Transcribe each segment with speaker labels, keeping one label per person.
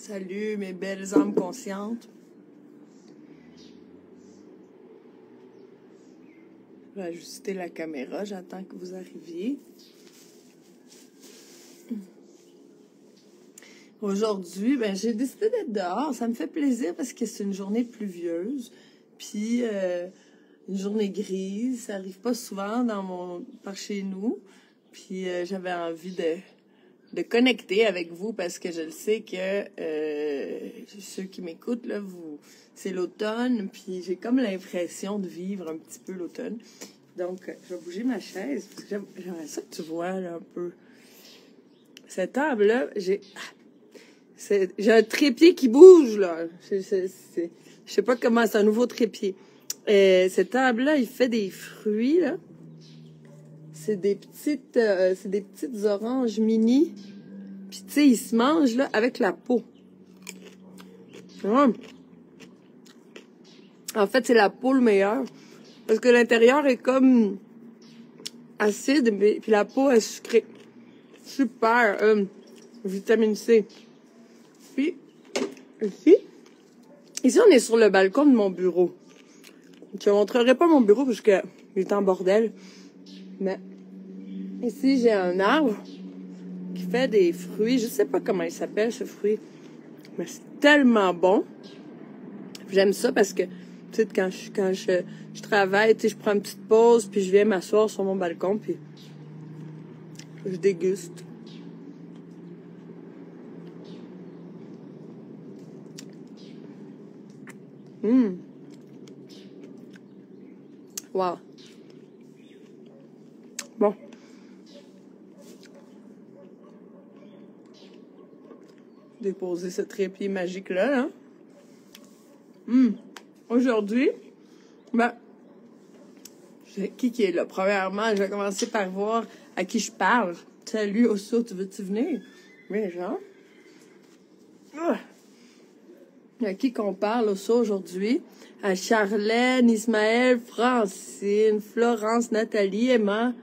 Speaker 1: Salut mes belles âmes conscientes. Je vais ajuster la caméra, j'attends que vous arriviez. Aujourd'hui, j'ai décidé d'être dehors. Ça me fait plaisir parce que c'est une journée pluvieuse. Puis une journée grise. Ça arrive pas souvent par chez nous. Puis j'avais envie de connecter avec vous parce que je le sais que ceux qui m'écoutent, là, c'est l'automne. Puis j'ai comme l'impression de vivre un petit peu l'automne. Donc, je vais bouger ma chaise parce que j'aimerais ça que tu vois là, un peu. Cette table-là, j'ai un trépied qui bouge, là. Je sais pas comment, c'est un nouveau trépied. Cette table-là, il fait des fruits, là. C'est des petites oranges mini. Puis, tu sais, ils se mangent, là, avec la peau. Ouais. En fait, c'est la peau le meilleur. Parce que l'intérieur est comme acide, puis la peau est sucrée. Super. Vitamine C. Puis, ici, on est sur le balcon de mon bureau. Je ne montrerai pas mon bureau parce qu'il est en bordel. Mais ici, j'ai un arbre qui fait des fruits. Je sais pas comment il s'appelle, ce fruit. Mais c'est tellement bon. J'aime ça parce que, tu sais, quand je travaille, tu sais, je prends une petite pause, puis je viens m'asseoir sur mon balcon, puis je déguste. Wow. Bon. Déposer ce trépied magique-là, hein? Aujourd'hui, qui est là? Premièrement, je vais commencer par voir à qui je parle. Salut, Osso, veux-tu venir? Oui, Jean. À qui qu'on parle, Osso, aujourd'hui? À Charlène, Ismaël, Francine, Florence, Nathalie, Emma.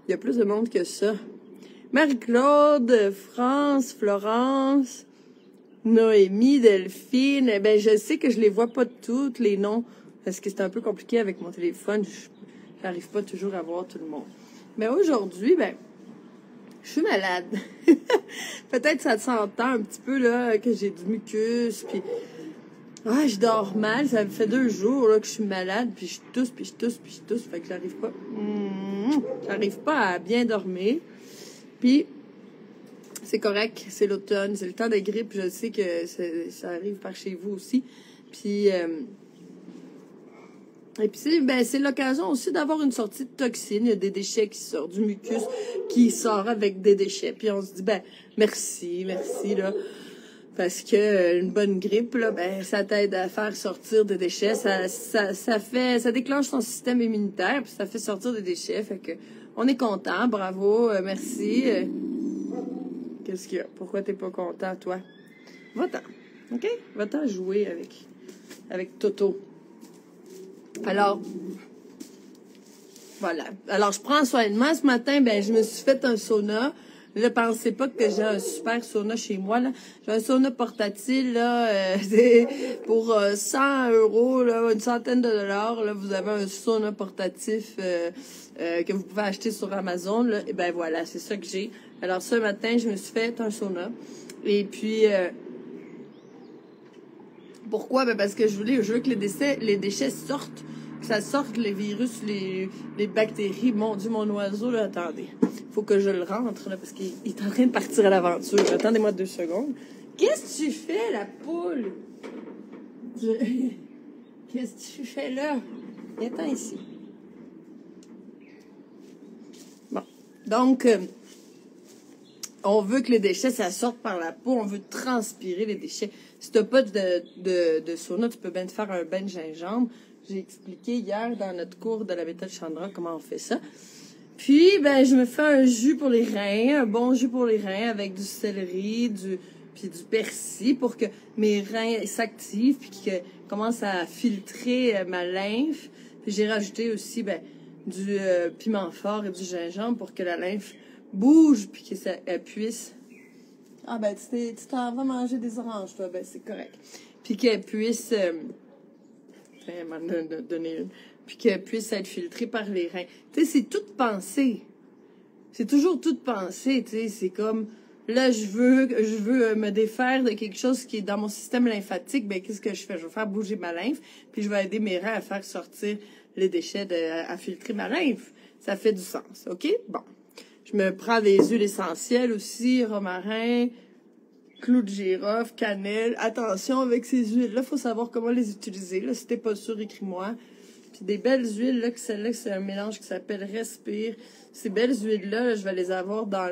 Speaker 1: Il y a plus de monde que ça. Marie-Claude, France, Florence, Noémie, Delphine. Je sais que je les vois pas toutes, les noms, parce que c'est un peu compliqué avec mon téléphone. J'arrive pas toujours à voir tout le monde. Mais aujourd'hui, je suis malade. Peut-être ça s'entend un petit peu, là, que j'ai du mucus, puis je dors mal. Ça fait 2 jours, là, que je suis malade, puis je tousse, puis je tousse, puis je tousse. Fait que j'arrive pas à bien dormir. Puis, c'est correct, c'est l'automne, c'est le temps de grippe. Je sais que ça arrive par chez vous aussi. Puis, et puis c'est l'occasion aussi d'avoir une sortie de toxines. Il y a des déchets qui sortent, du mucus qui sort avec des déchets. Puis on se dit, merci, là. Parce que une bonne grippe, là, ça t'aide à faire sortir des déchets. Ça déclenche ton système immunitaire, puis ça fait sortir des déchets. Fait que on est content, bravo, merci. Qu'est-ce qu'il y a? Pourquoi t'es pas content, toi? Va-t'en, OK? Va-t'en jouer avec Toto. Alors, voilà. Alors, je prends soin de moi. Ce matin, je me suis fait un sauna. Ne pensez pas que j'ai un super sauna chez moi, là. J'ai un sauna portatif, là, pour 100 €, là, une centaine de dollars, là, vous avez un sauna portatif que vous pouvez acheter sur Amazon, là. Et voilà, c'est ça que j'ai. Alors, ce matin, je me suis fait un sauna. Et puis, pourquoi? Parce que je veux que les déchets sortent, que ça sorte les virus, les bactéries. Mon Dieu, mon oiseau, là, attendez. Faut que je le rentre, là, parce qu'il est en train de partir à l'aventure. Attendez-moi 2 secondes. Qu'est-ce que tu fais, la poule? Qu'est-ce que tu fais là? Viens-t'en ici. Bon. Donc, on veut que les déchets, ça sorte par la peau. On veut transpirer les déchets. Si t'as pas de sauna, tu peux bien te faire un bain de gingembre. J'ai expliqué hier dans notre cours de la méthode Chandra comment on fait ça. Puis, je me fais un jus pour les reins, un bon jus pour les reins avec du céleri, puis du persil pour que mes reins s'activent puis qu'ils commencent à filtrer ma lymphe. Puis j'ai rajouté aussi, du piment fort et du gingembre pour que la lymphe bouge puis qu'elle puisse Ah, ben, tu t'en vas manger des oranges, toi. Ben, c'est correct. Puis qu'elle puisse... elle m'en a donné une. Puis qu'elle puisse être filtrée par les reins. Tu sais, c'est toute pensée. C'est toujours toute pensée, tu sais. C'est comme... Là, je veux me défaire de quelque chose qui est dans mon système lymphatique. Ben, qu'est-ce que je fais? Je vais faire bouger ma lymphe. Puis je vais aider mes reins à faire sortir les déchets, à filtrer ma lymphe. Ça fait du sens, OK? Bon. Je me prends des huiles essentielles aussi, romarin, clou de girofle, cannelle. Attention avec ces huiles-là, il faut savoir comment les utiliser. Là, si t'es pas sûr, écris-moi. Puis des belles huiles, là, que celle-là, c'est un mélange qui s'appelle Respire. Ces belles huiles-là, là, je vais les avoir dans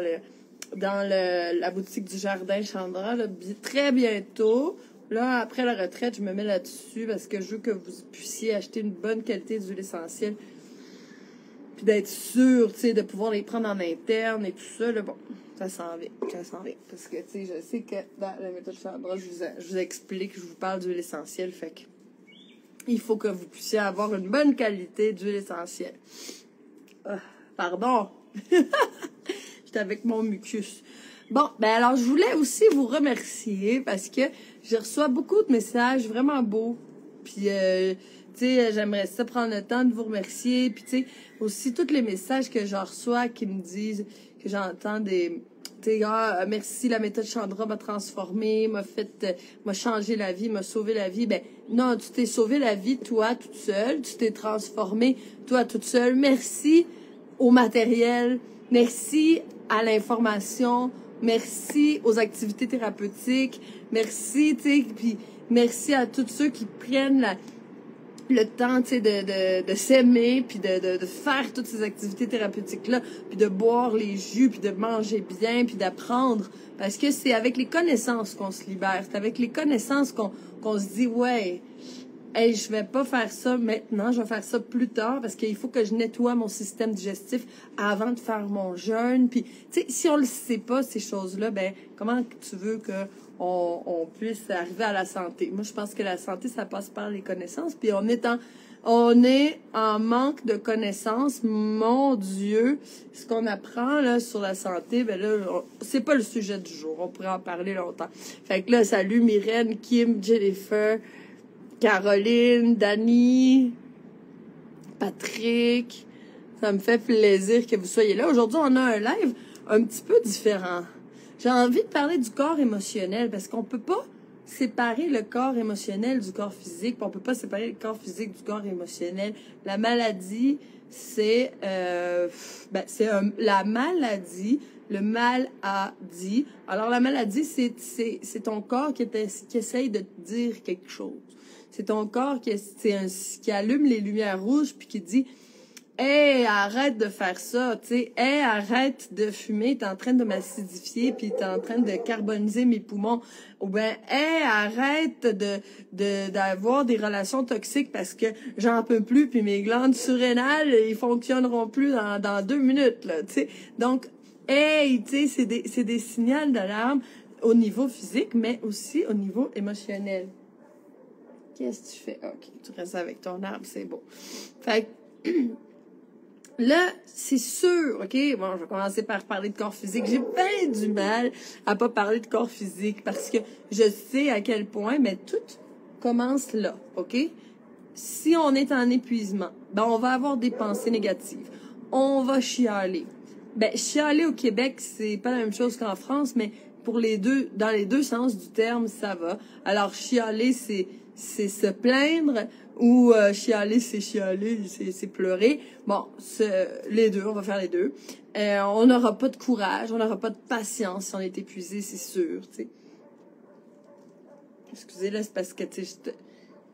Speaker 1: la boutique du Jardin Chandra, là, très bientôt. Là, après la retraite, je me mets là-dessus parce que je veux que vous puissiez acheter une bonne qualité d'huile essentielle. Puis d'être sûr, tu sais, de pouvoir les prendre en interne et tout ça, là, bon, ça s'en vient. Parce que, tu sais, je sais que dans la méthode Chandra, je vous explique, je vous parle d'huile essentielle, fait que il faut que vous puissiez avoir une bonne qualité d'huile essentielle. Pardon. J'étais avec mon mucus. Bon, ben alors, je voulais aussi vous remercier parce que je reçois beaucoup de messages vraiment beaux. Puis, tu sais, j'aimerais ça prendre le temps de vous remercier. Puis, tu sais, aussi tous les messages que je reçois qui me disent, que j'entends des... Tu sais, merci, la méthode Chandra m'a transformée, m'a changé la vie, m'a sauvé la vie. Ben, non, tu t'es sauvé la vie, toi, toute seule. Tu t'es transformée, toi, toute seule. Merci au matériel. Merci à l'information. Merci aux activités thérapeutiques. Merci, tu sais, puis merci à tous ceux qui prennent le temps, tu sais, de s'aimer, puis de faire toutes ces activités thérapeutiques-là, puis de boire les jus, puis de manger bien, puis d'apprendre. Parce que c'est avec les connaissances qu'on se libère. C'est avec les connaissances qu'on se dit, ouais, hey, je vais pas faire ça maintenant, je vais faire ça plus tard, parce qu'il faut que je nettoie mon système digestif avant de faire mon jeûne. Puis, tu sais, si on le sait pas, ces choses-là, ben, comment tu veux que on puisse arriver à la santé? Moi, je pense que la santé, ça passe par les connaissances. Puis on est en manque de connaissances. Mon Dieu, ce qu'on apprend là sur la santé, ben là, c'est pas le sujet du jour. On pourrait en parler longtemps. Fait que là, salut Myrène, Kim, Jennifer, Caroline, Dani, Patrick. Ça me fait plaisir que vous soyez là. Aujourd'hui, on a un live un petit peu différent. J'ai envie de parler du corps émotionnel parce qu'on peut pas séparer le corps émotionnel du corps physique. On peut pas séparer le corps physique du corps émotionnel. La maladie, c'est la maladie. Le mal a dit. Alors la maladie, c'est ton corps qui essaye de te dire quelque chose. C'est ton corps qui allume les lumières rouges puis qui dit hey, arrête de faire ça, tu sais. Hey, arrête de fumer, t'es en train de m'acidifier, puis t'es en train de carboniser mes poumons. Ou ben, hey, arrête d'avoir des relations toxiques parce que j'en peux plus, puis mes glandes surrénales, ils fonctionneront plus dans 2 minutes, là, tu sais. Donc, hey, tu sais, c'est des signaux d'alarme au niveau physique, mais aussi au niveau émotionnel. Qu'est-ce que tu fais? OK, tu restes avec ton arbre, c'est beau. Fait que... Là, c'est sûr, OK? Bon, je vais commencer par parler de corps physique. J'ai bien du mal à pas parler de corps physique parce que je sais à quel point, mais tout commence là, OK? Si on est en épuisement, ben on va avoir des pensées négatives. On va chialer. Ben, chialer au Québec, c'est pas la même chose qu'en France, mais pour dans les deux sens du terme, ça va. Alors, chialer, c'est se plaindre, ou chialer, c'est pleurer. Bon, les deux, on va faire les deux. On n'aura pas de courage, on n'aura pas de patience si on est épuisé, c'est sûr, tu sais. Excusez, là, c'est parce que, tu sais,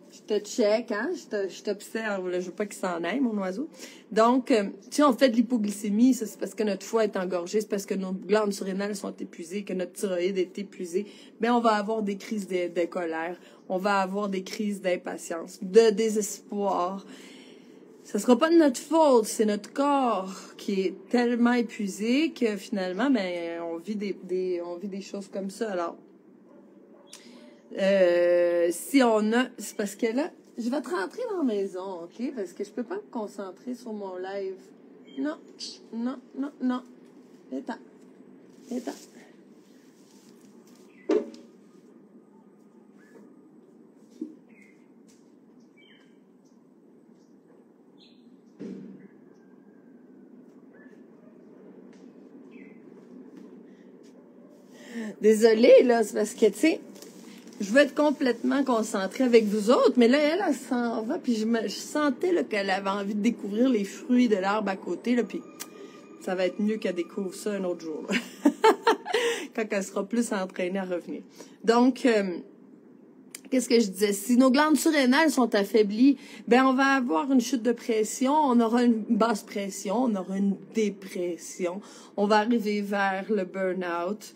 Speaker 1: je te check, hein, je t'observe, là, je veux pas qu'il s'en aille, mon oiseau. Donc, si on fait de l'hypoglycémie, ça, c'est parce que notre foie est engorgé, c'est parce que nos glandes surrénales sont épuisées, que notre thyroïde est épuisée. Ben, on va avoir des crises de colère, on va avoir des crises d'impatience, de désespoir. Ça sera pas de notre faute, c'est notre corps qui est tellement épuisé que finalement, ben, on vit des choses comme ça. Alors, si on a... C'est parce que là, je vais te rentrer dans la maison, OK? Parce que je peux pas me concentrer sur mon live. Non. Attends. Désolée, là, c'est parce que, tu sais, je veux être complètement concentrée avec vous autres, mais là, elle s'en va, puis je sentais là, qu'elle avait envie de découvrir les fruits de l'arbre à côté, là, puis ça va être mieux qu'elle découvre ça un autre jour, là. Quand elle sera plus entraînée à revenir. Donc, qu'est-ce que je disais? Si nos glandes surrénales sont affaiblies, ben on va avoir une chute de pression, on aura une basse pression, on aura une dépression, on va arriver vers le burn-out.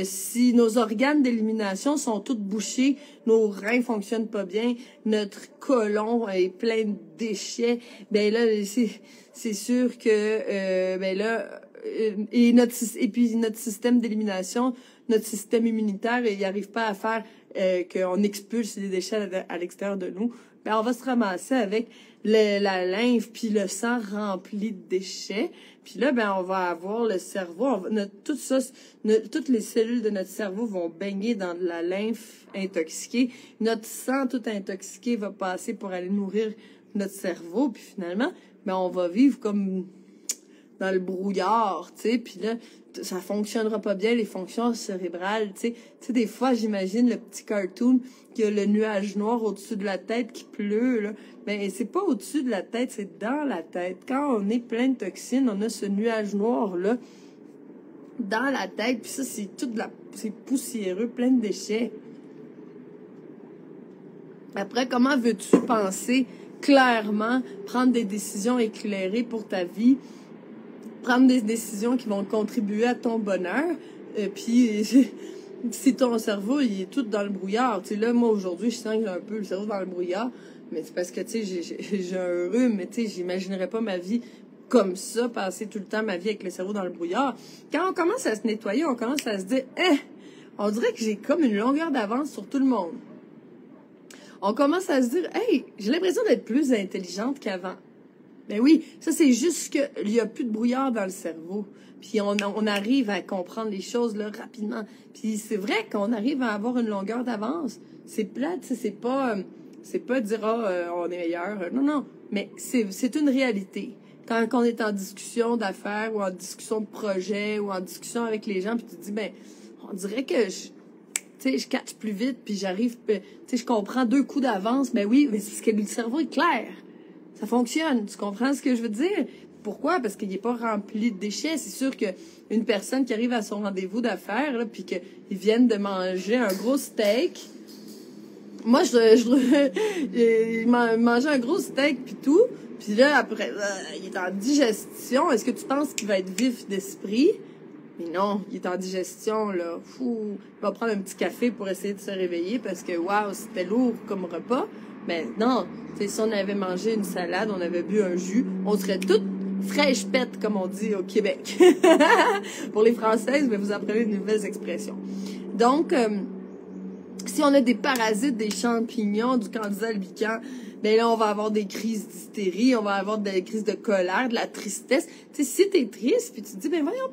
Speaker 1: Si nos organes d'élimination sont tous bouchés, nos reins fonctionnent pas bien, notre côlon est plein de déchets, ben là, c'est sûr que, ben là, et puis notre système d'élimination, notre système immunitaire, il n'arrive pas à faire qu'on expulse les déchets à l'extérieur de nous. Ben, on va se ramasser avec la lymphe puis le sang rempli de déchets. Puis là, ben, on va avoir le cerveau, toutes les cellules de notre cerveau vont baigner dans de la lymphe intoxiquée. Notre sang tout intoxiqué va passer pour aller nourrir notre cerveau. Puis finalement, ben, on va vivre comme dans le brouillard, tu sais, puis là, ça fonctionnera pas bien, les fonctions cérébrales, tu sais. Tu sais, des fois, j'imagine le petit cartoon qui a le nuage noir au-dessus de la tête qui pleut, là. Mais c'est pas au-dessus de la tête, c'est dans la tête. Quand on est plein de toxines, on a ce nuage noir-là dans la tête, puis ça, c'est poussiéreux, plein de déchets. Après, comment veux-tu penser clairement, prendre des décisions éclairées pour ta vie, prendre des décisions qui vont contribuer à ton bonheur, puis si ton cerveau, il est tout dans le brouillard, tu sais, là, moi, aujourd'hui, je sens que j'ai un peu le cerveau dans le brouillard, mais c'est parce que, tu sais, j'ai un rhume, mais tu sais, j'imaginerais pas ma vie comme ça, passer tout le temps ma vie avec le cerveau dans le brouillard. Quand on commence à se nettoyer, on commence à se dire, on dirait que j'ai comme une longueur d'avance sur tout le monde. On commence à se dire, hey, j'ai l'impression d'être plus intelligente qu'avant. Ben oui, ça c'est juste qu'il y a plus de brouillard dans le cerveau. Puis on arrive à comprendre les choses là rapidement. Puis c'est vrai qu'on arrive à avoir une longueur d'avance. C'est plate, c'est pas dire on est meilleur. Non, non. Mais c'est une réalité. Quand on est en discussion d'affaires ou en discussion de projet ou en discussion avec les gens, puis tu te dis, ben, on dirait que je catch plus vite, puis j'arrive, je comprends 2 coups d'avance. Ben oui, mais c'est parce que le cerveau est clair. Ça fonctionne. Tu comprends ce que je veux dire? Pourquoi? Parce qu'il n'est pas rempli de déchets. C'est sûr qu'une personne qui arrive à son rendez-vous d'affaires, là, puis qu'ils viennent de manger un gros steak. Moi, il mangeait un gros steak puis tout. Puis là, après, il est en digestion. Est-ce que tu penses qu'il va être vif d'esprit? Mais non, il est en digestion, là. Fou. Il va prendre un petit café pour essayer de se réveiller parce que, waouh, c'était lourd comme repas. Mais non, si on avait mangé une salade, on avait bu un jus, on serait toutes fraîches pètes, comme on dit au Québec. Pour les Françaises, mais vous apprenez de nouvelles expressions. Donc, si on a des parasites, des champignons, du candida albicans, ben là, on va avoir des crises d'hystérie, on va avoir des crises de colère, de la tristesse. Tu sais, si t'es triste, puis tu te dis, ben voyons,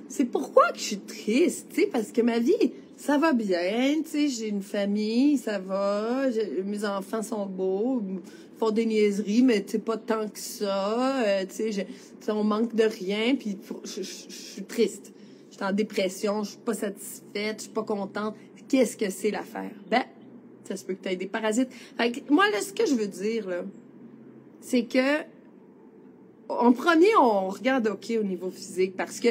Speaker 1: c'est pourquoi que je suis triste, tu sais, parce que ma vie, ça va bien, tu sais, j'ai une famille, ça va, mes enfants sont beaux, font des niaiseries, mais tu sais, pas tant que ça, tu sais, on manque de rien, puis je suis triste. Je suis en dépression, je suis pas satisfaite, je suis pas contente. Qu'est-ce que c'est l'affaire? Ben, ça se peut que tu aies des parasites. Fait que, moi, là, ce que je veux dire, là, c'est que, en premier, on regarde, OK, au niveau physique, parce que,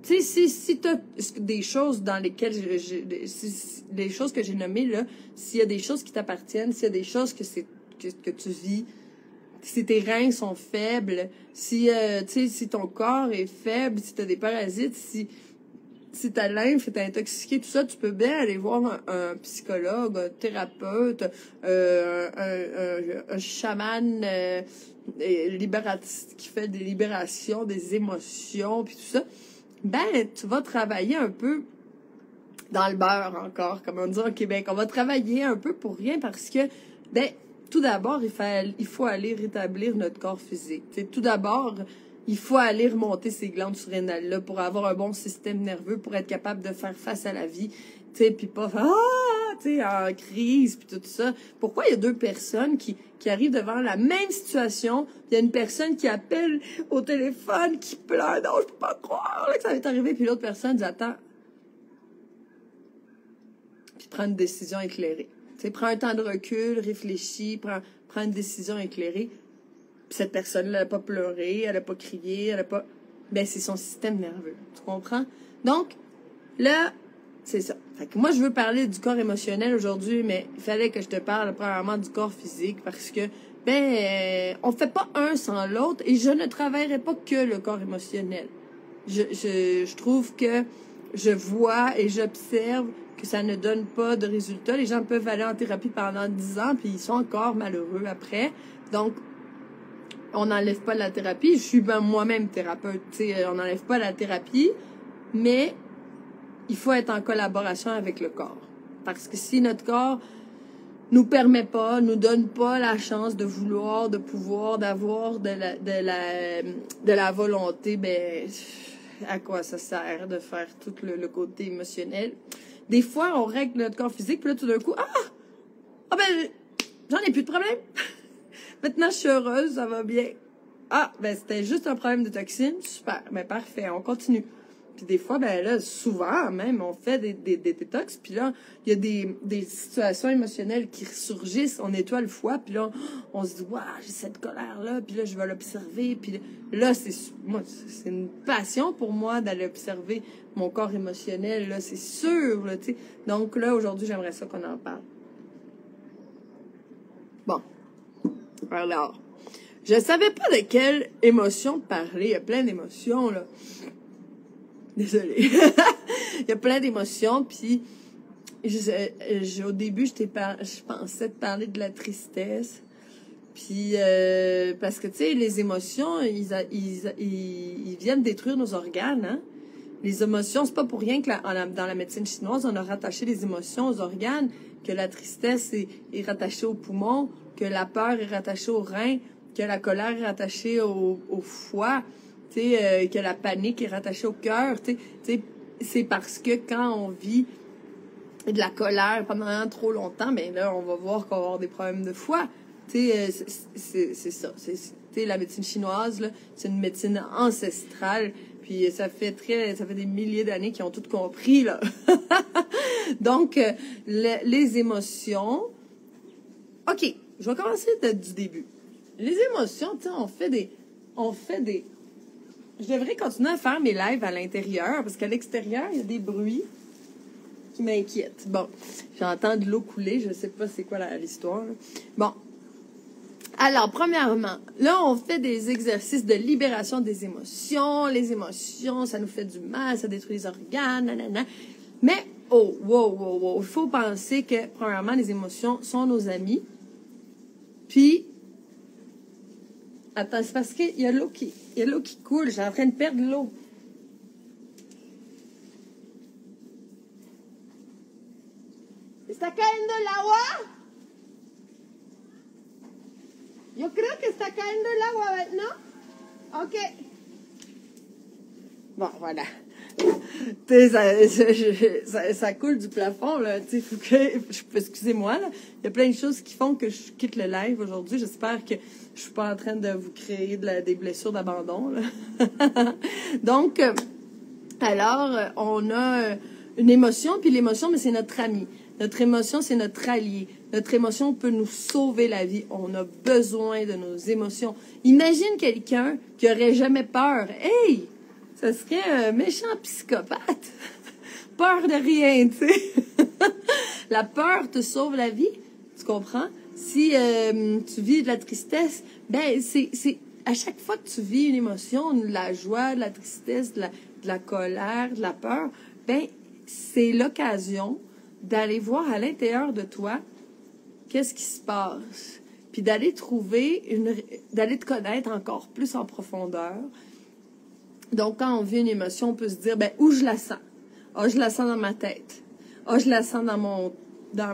Speaker 1: tu sais, si tu as des choses dans lesquelles les choses que j'ai nommées, là, s'il y a des choses qui t'appartiennent, s'il y a des choses que tu vis, si tes reins sont faibles, si ton corps est faible, si tu as des parasites, si ta lymphe est intoxiquée, tout ça, tu peux bien aller voir un psychologue, un thérapeute, un chaman libératiste qui fait des libérations des émotions, puis tout ça. Ben, tu vas travailler un peu dans le beurre encore, comme on dit au Québec. On va travailler un peu pour rien parce que, ben, tout d'abord, il faut aller rétablir notre corps physique. T'sais, tout d'abord, il faut aller remonter ces glandes surrénales-là pour avoir un bon système nerveux, pour être capable de faire face à la vie, tu sais, puis pas en crise, puis tout ça. Pourquoi il y a 2 personnes qui arrivent devant la même situation, il y a une personne qui appelle au téléphone, qui pleure, non, je peux pas croire là, que ça va t'arriver, puis l'autre personne dit, attends, puis prends une décision éclairée. Tu sais, prends un temps de recul, réfléchis, prends une décision éclairée. Puis cette personne-là, elle n'a pas pleuré, elle n'a pas crié, elle n'a pas... Ben, c'est son système nerveux. Tu comprends? Donc, là, c'est ça. Fait que moi, je veux parler du corps émotionnel aujourd'hui, mais il fallait que je te parle premièrement du corps physique parce que, on fait pas un sans l'autre et je ne travaillerai pas que le corps émotionnel. Je trouve que je vois et j'observe que ça ne donne pas de résultats. Les gens peuvent aller en thérapie pendant 10 ans puis ils sont encore malheureux après. Donc, on n'enlève pas la thérapie. Je suis moi-même thérapeute, tu sais, on n'enlève pas la thérapie, mais il faut être en collaboration avec le corps. Parce que si notre corps nous permet pas, nous donne pas la chance de vouloir, de pouvoir, d'avoir de la volonté, ben, à quoi ça sert de faire tout le côté émotionnel? Des fois, on règle notre corps physique, puis là, tout d'un coup, ben, j'en ai plus de problème. Maintenant, je suis heureuse, ça va bien. Ben, c'était juste un problème de toxines. Super. Ben, parfait, on continue. Puis des fois, ben là, souvent même, on fait des détox. Puis là, il y a des situations émotionnelles qui ressurgissent. On nettoie le foie. Puis là, on se dit, waouh, j'ai cette colère-là. Puis là, je vais l'observer. Puis là, c'est une passion pour moi d'aller observer mon corps émotionnel. Là, c'est sûr, là, tu sais. Donc là, aujourd'hui, j'aimerais ça qu'on en parle. Bon. Alors, je savais pas de quelle émotion parler. Il y a plein d'émotions, là. Désolée. Il y a plein d'émotions, puis au début, je pensais te parler de la tristesse. Puis, parce que, tu sais, les émotions, ils viennent détruire nos organes, hein. Les émotions, c'est pas pour rien que dans la médecine chinoise, on a rattaché les émotions aux organes, que la tristesse est rattachée aux poumons, que la peur est rattachée aux reins, que la colère est rattachée au foie, tu sais, que la panique est rattachée au cœur, tu sais, c'est parce que quand on vit de la colère pendant trop longtemps, ben là, on va voir qu'on va avoir des problèmes de foie. Tu sais, c'est ça. Tu sais, la médecine chinoise, là, c'est une médecine ancestrale. Puis ça fait des milliers d'années qu'ils ont tout compris, là. Donc, les émotions... OK, je vais commencer du début. Les émotions, tu sais, on fait des... Je devrais continuer à faire mes lives à l'intérieur, parce qu'à l'extérieur, il y a des bruits qui m'inquiètent. Bon, j'entends de l'eau couler, je sais pas c'est quoi l'histoire, là. Bon. Alors, premièrement, là, on fait des exercices de libération des émotions. Les émotions, ça nous fait du mal, ça détruit les organes, nanana. Mais, wow. Il faut penser que, premièrement, les émotions sont nos amis. Puis, attends, c'est parce qu'il y a l'eau qui coule. Je suis en train de perdre l'eau. ¿Está cayendo el agua? Yo creo que está cayendo el agua, ¿no? OK. Bon, voilà. Tu sais, ça coule du plafond, là. Tu sais, excusez-moi, là. Il y a plein de choses qui font que je quitte le live aujourd'hui. J'espère que je suis pas en train de vous créer des blessures d'abandon, là. Donc, alors, on a une émotion, puis l'émotion, mais c'est notre ami. Notre émotion, c'est notre allié. Notre émotion peut nous sauver la vie. On a besoin de nos émotions. Imagine quelqu'un qui aurait jamais peur. Hey! Ça serait un méchant psychopathe. Peur de rien, tu sais. La peur te sauve la vie. Tu comprends? Si tu vis de la tristesse, ben, c'est à chaque fois que tu vis une émotion, de la joie, de la tristesse, de la colère, de la peur, ben, c'est l'occasion d'aller voir à l'intérieur de toi qu'est-ce qui se passe, puis d'aller d'aller te connaître encore plus en profondeur. Donc, quand on vit une émotion, on peut se dire, ben, où je la sens? Je la sens dans ma tête. Je la sens dans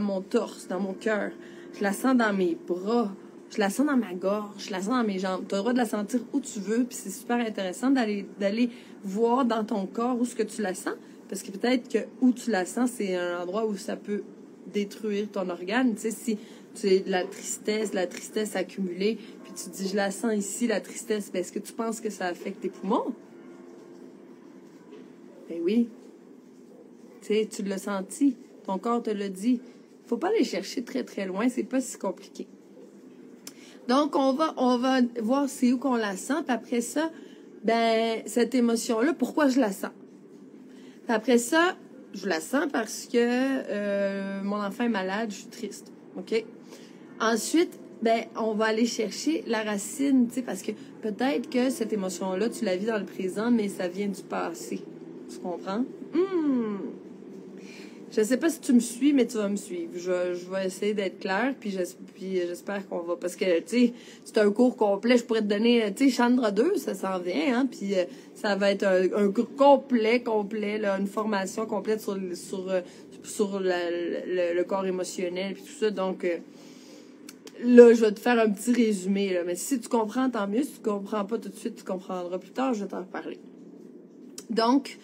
Speaker 1: mon torse, dans mon cœur. Je la sens dans mes bras. Je la sens dans ma gorge. Je la sens dans mes jambes. Tu as le droit de la sentir où tu veux, puis c'est super intéressant d'aller voir dans ton corps où est-ce que tu la sens, parce que peut-être que où tu la sens, c'est un endroit où ça peut détruire ton organe. Tu sais, si tu as de la tristesse accumulée, puis tu te dis, je la sens ici, la tristesse, ben, est-ce que tu penses que ça affecte tes poumons? Ben oui. Tu sais, tu l'as senti. Ton corps te le dit. Faut pas aller chercher très, très loin. C'est pas si compliqué. Donc, on va voir c'est où qu'on la sent. Puis après ça, ben, cette émotion-là, pourquoi je la sens? Puis après ça, je la sens parce que mon enfant est malade, je suis triste. OK? Ensuite, ben, on va aller chercher la racine, tu sais, parce que peut-être que cette émotion-là, tu la vis dans le présent, mais ça vient du passé. Tu comprends? Je sais pas si tu me suis, mais tu vas me suivre. Je vais essayer d'être claire, puis j'espère qu'on va... Parce que, tu sais, c'est un cours complet. Je pourrais te donner, tu sais, Chandra 2, ça s'en vient, hein, puis ça va être un cours complet, là, une formation complète sur le corps émotionnel, puis tout ça. Donc, là, je vais te faire un petit résumé, là. Mais si tu comprends, tant mieux. Si tu comprends pas tout de suite, tu comprendras plus tard. Je vais t'en reparler. Donc,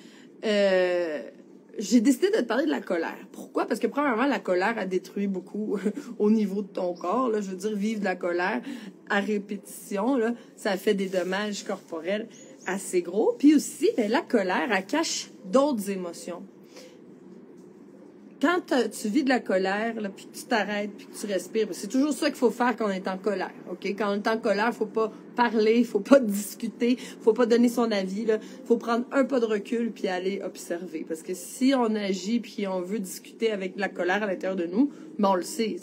Speaker 1: j'ai décidé de te parler de la colère. Pourquoi? Parce que premièrement, la colère a détruit beaucoup au niveau de ton corps. Là. Je veux dire, vivre de la colère à répétition, là, ça fait des dommages corporels assez gros. Puis aussi, ben, la colère, elle cache d'autres émotions. Quand tu vis de la colère, là, puis que tu t'arrêtes, puis que tu respires, c'est toujours ça qu'il faut faire quand on est en colère, OK? Quand on est en colère, faut pas parler, faut pas discuter, faut pas donner son avis, là. Faut prendre un pas de recul puis aller observer. Parce que si on agit puis on veut discuter avec de la colère à l'intérieur de nous, ben on le sait,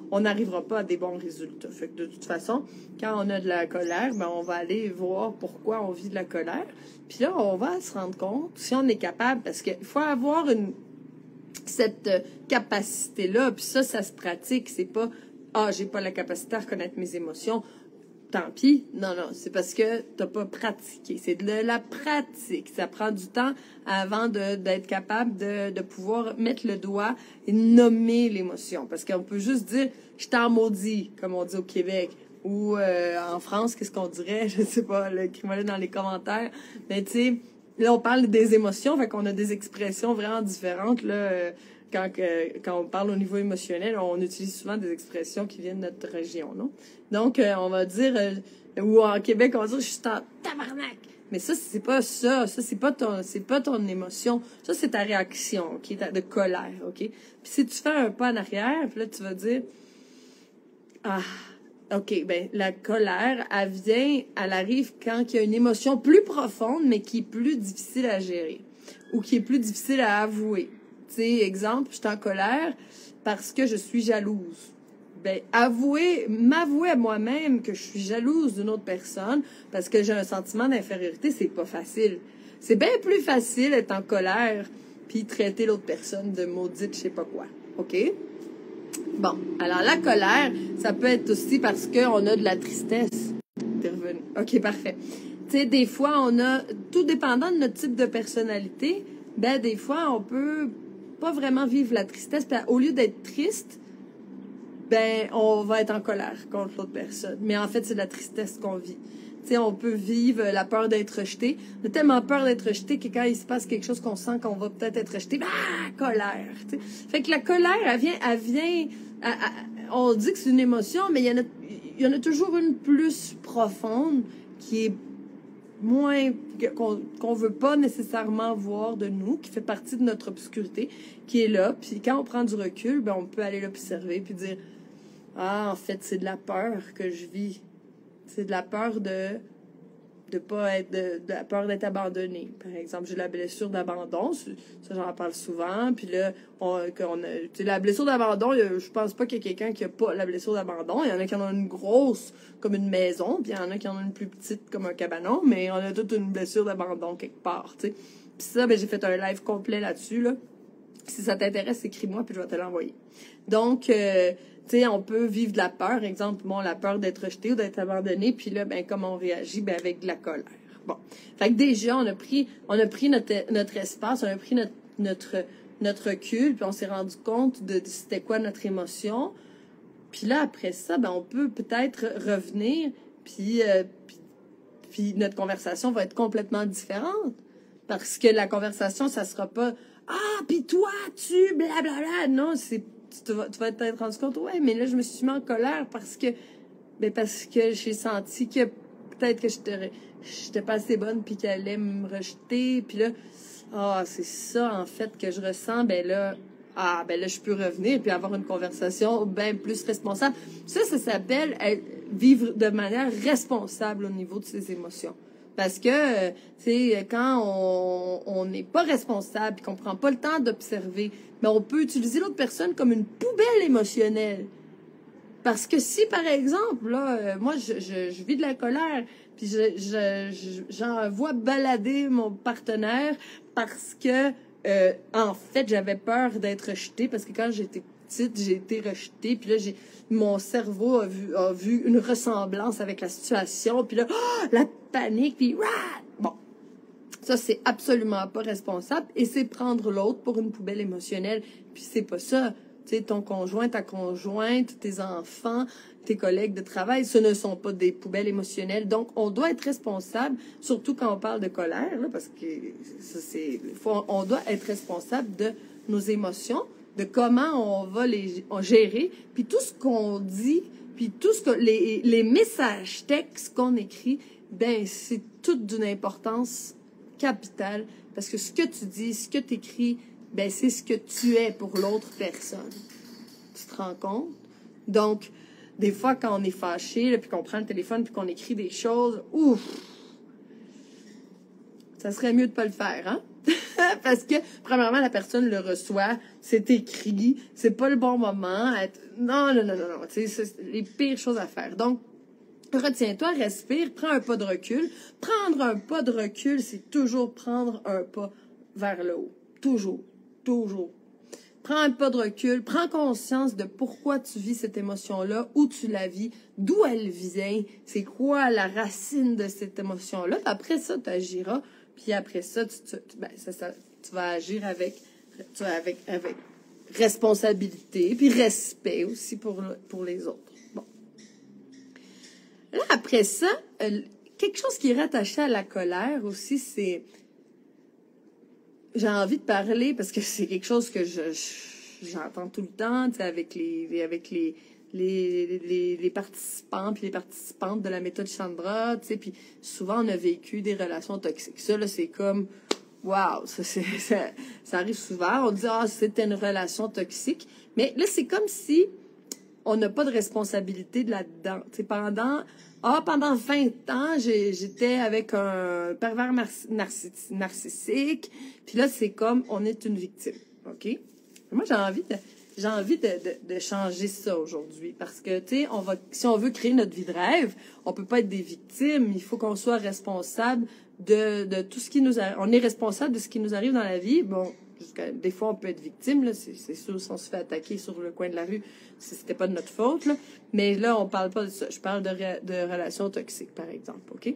Speaker 1: on n'arrivera pas à des bons résultats. Fait que de toute façon, quand on a de la colère, ben on va aller voir pourquoi on vit de la colère. Puis là, on va se rendre compte si on est capable, parce qu'il faut avoir cette capacité-là, puis ça se pratique, c'est pas « Ah, j'ai pas la capacité à reconnaître mes émotions, tant pis ». Non, c'est parce que t'as pas pratiqué. C'est de la pratique. Ça prend du temps avant d'être capable de pouvoir mettre le doigt et nommer l'émotion. Parce qu'on peut juste dire « Je t'en maudis », comme on dit au Québec. Ou en France, qu'est-ce qu'on dirait? Je sais pas, écris-moi dans les commentaires. Mais tu sais, là, on parle des émotions, fait qu'on a des expressions vraiment différentes, là. Quand on parle au niveau émotionnel, on utilise souvent des expressions qui viennent de notre région, non? Donc, on va dire, ou en Québec, on va dire, je suis en tabarnak. Mais ça, c'est pas ça. Ça, c'est pas ton émotion. Ça, c'est ta réaction, OK? De colère, OK? Puis si tu fais un pas en arrière, puis là, tu vas dire, ah, OK, ben la colère, elle arrive quand il y a une émotion plus profonde, mais qui est plus difficile à gérer ou qui est plus difficile à avouer. Tu sais, exemple, je suis en colère parce que je suis jalouse. Ben, m'avouer à moi-même que je suis jalouse d'une autre personne parce que j'ai un sentiment d'infériorité, c'est pas facile. C'est bien plus facile d'être en colère puis traiter l'autre personne de maudite je sais pas quoi. OK? Bon, alors la colère, ça peut être aussi parce qu'on a de la tristesse. T'es revenu. OK, parfait. Tu sais, des fois, on a, tout dépendant de notre type de personnalité, ben des fois, on peut pas vraiment vivre la tristesse. Puis au lieu d'être triste, ben on va être en colère contre l'autre personne. Mais en fait, c'est de la tristesse qu'on vit. Tu sais, on peut vivre la peur d'être rejeté. On a tellement peur d'être rejeté que quand il se passe quelque chose qu'on sent qu'on va peut-être être rejeté, colère. Tu sais. Fait que la colère, elle vient. On dit que c'est une émotion, mais il y en a toujours une plus profonde qui est moins qu'on veut pas nécessairement voir de nous, qui fait partie de notre obscurité, qui est là. Puis quand on prend du recul, ben on peut aller l'observer puis dire en fait, c'est de la peur que je vis. C'est de la peur de la peur d'être abandonné. Par exemple, j'ai la blessure d'abandon, ça j'en parle souvent, puis là la blessure d'abandon, je pense pas qu'il y a quelqu'un qui a pas la blessure d'abandon. Il y en a qui en ont une grosse comme une maison, puis il y en a qui en ont une plus petite comme un cabanon, mais on a toute une blessure d'abandon quelque part, tu sais. Puis ça, ben j'ai fait un live complet là-dessus là. Si ça t'intéresse, écris-moi puis je vais te l'envoyer. Donc tu sais, on peut vivre de la peur, exemple, la peur d'être rejeté ou d'être abandonné, puis là, ben, comment on réagit? Ben, avec de la colère. Bon. Fait que déjà, on a pris notre espace, on a pris notre recul, puis on s'est rendu compte de c'était quoi notre émotion. Puis là, après ça, ben, on peut peut-être revenir, puis notre conversation va être complètement différente. Parce que la conversation, ça sera pas, puis toi, tu, blablabla. Non, tu vas t'être rendu compte, ouais, mais là, je me suis mis en colère parce que j'ai senti que peut-être que j'étais pas assez bonne puis qu'elle allait me rejeter. Puis là, c'est ça, en fait, que je ressens. Ben là, ah, ben là, je peux revenir puis avoir une conversation bien plus responsable. Ça s'appelle vivre de manière responsable au niveau de ses émotions. Parce que, tu sais, quand on n'est pas responsable et qu'on prend pas le temps d'observer, mais on peut utiliser l'autre personne comme une poubelle émotionnelle. Parce que si, par exemple, là, moi, je vis de la colère, puis j'en vois balader mon partenaire parce que, en fait, j'avais peur d'être rejetée, parce que quand j'étais petite, j'ai été rejetée, puis là, mon cerveau a vu une ressemblance avec la situation, puis là, la panique, puis bon, ça, c'est absolument pas responsable, et c'est prendre l'autre pour une poubelle émotionnelle, puis c'est pas ça. Tu sais, ton conjoint, ta conjointe, tes enfants, tes collègues de travail, ce ne sont pas des poubelles émotionnelles. Donc, on doit être responsable, surtout quand on parle de colère, là, parce que on doit être responsable de nos émotions, de comment on va les gérer, puis tout ce qu'on dit, puis tout ce que les messages textes qu'on écrit, ben c'est tout d'une importance capitale, parce que ce que tu dis, ce que tu écris, ben c'est ce que tu es pour l'autre personne. Tu te rends compte? Donc, des fois, quand on est fâché, là, puis qu'on prend le téléphone, puis qu'on écrit des choses, ouf! Ça serait mieux de pas le faire, hein? Parce que, premièrement, la personne le reçoit, c'est écrit, c'est pas le bon moment. Non. C'est les pires choses à faire. Donc, retiens-toi, respire, prends un pas de recul. Prendre un pas de recul, c'est toujours prendre un pas vers le haut. Toujours. Prends un pas de recul, prends conscience de pourquoi tu vis cette émotion-là, où tu la vis, d'où elle vient, c'est quoi la racine de cette émotion-là. Après ça, tu agiras. Puis après ça, tu vas agir avec responsabilité, puis respect aussi pour les autres. Bon. Là, après ça, quelque chose qui est rattaché à la colère aussi, c'est... J'ai envie de parler parce que c'est quelque chose que j'entends tout le temps, tu sais, avec les participants puis les participantes de la méthode Chandra, tu sais, puis souvent on a vécu des relations toxiques. Ça, là, c'est comme, wow, ça arrive souvent. On dit, c'était une relation toxique. Mais là, c'est comme si on n'a pas de responsabilité de là-dedans. Tu sais, pendant 20 ans, j'étais avec un pervers narcissique. Puis là, c'est comme, on est une victime. OK? Moi, j'ai envie de changer ça aujourd'hui. Parce que, tu sais, si on veut créer notre vie de rêve, on peut pas être des victimes. Il faut qu'on soit responsable de tout ce qui nous arrive. On est responsable de ce qui nous arrive dans la vie. Bon, des fois, on peut être victime, là. C'est sûr, si on se fait attaquer sur le coin de la rue, c'était pas de notre faute, là. Mais là, on parle pas de ça. Je parle de relations toxiques, par exemple, OK?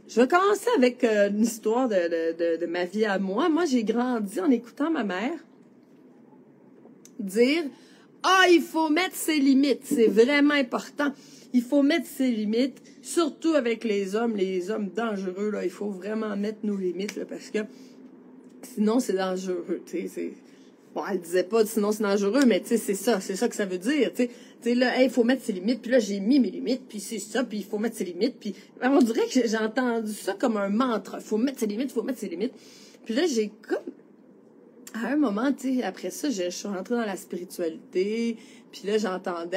Speaker 1: Je vais commencer avec une histoire de ma vie à moi. Moi, j'ai grandi en écoutant ma mère dire « il faut mettre ses limites. C'est vraiment important. Il faut mettre ses limites, surtout avec les hommes dangereux, là. Il faut vraiment mettre nos limites, là, parce que sinon, c'est dangereux, tu sais. Bon, elle disait pas sinon c'est dangereux, mais tu sais, c'est ça que ça veut dire, tu sais. Là, il faut mettre ses limites, puis là, j'ai mis mes limites, puis c'est ça, puis il faut mettre ses limites, puis on dirait que j'ai entendu ça comme un mantra. Il faut mettre ses limites, il faut mettre ses limites. Puis là, j'ai comme... À un moment, tu sais, après ça, je suis rentrée dans la spiritualité, puis là, j'entendais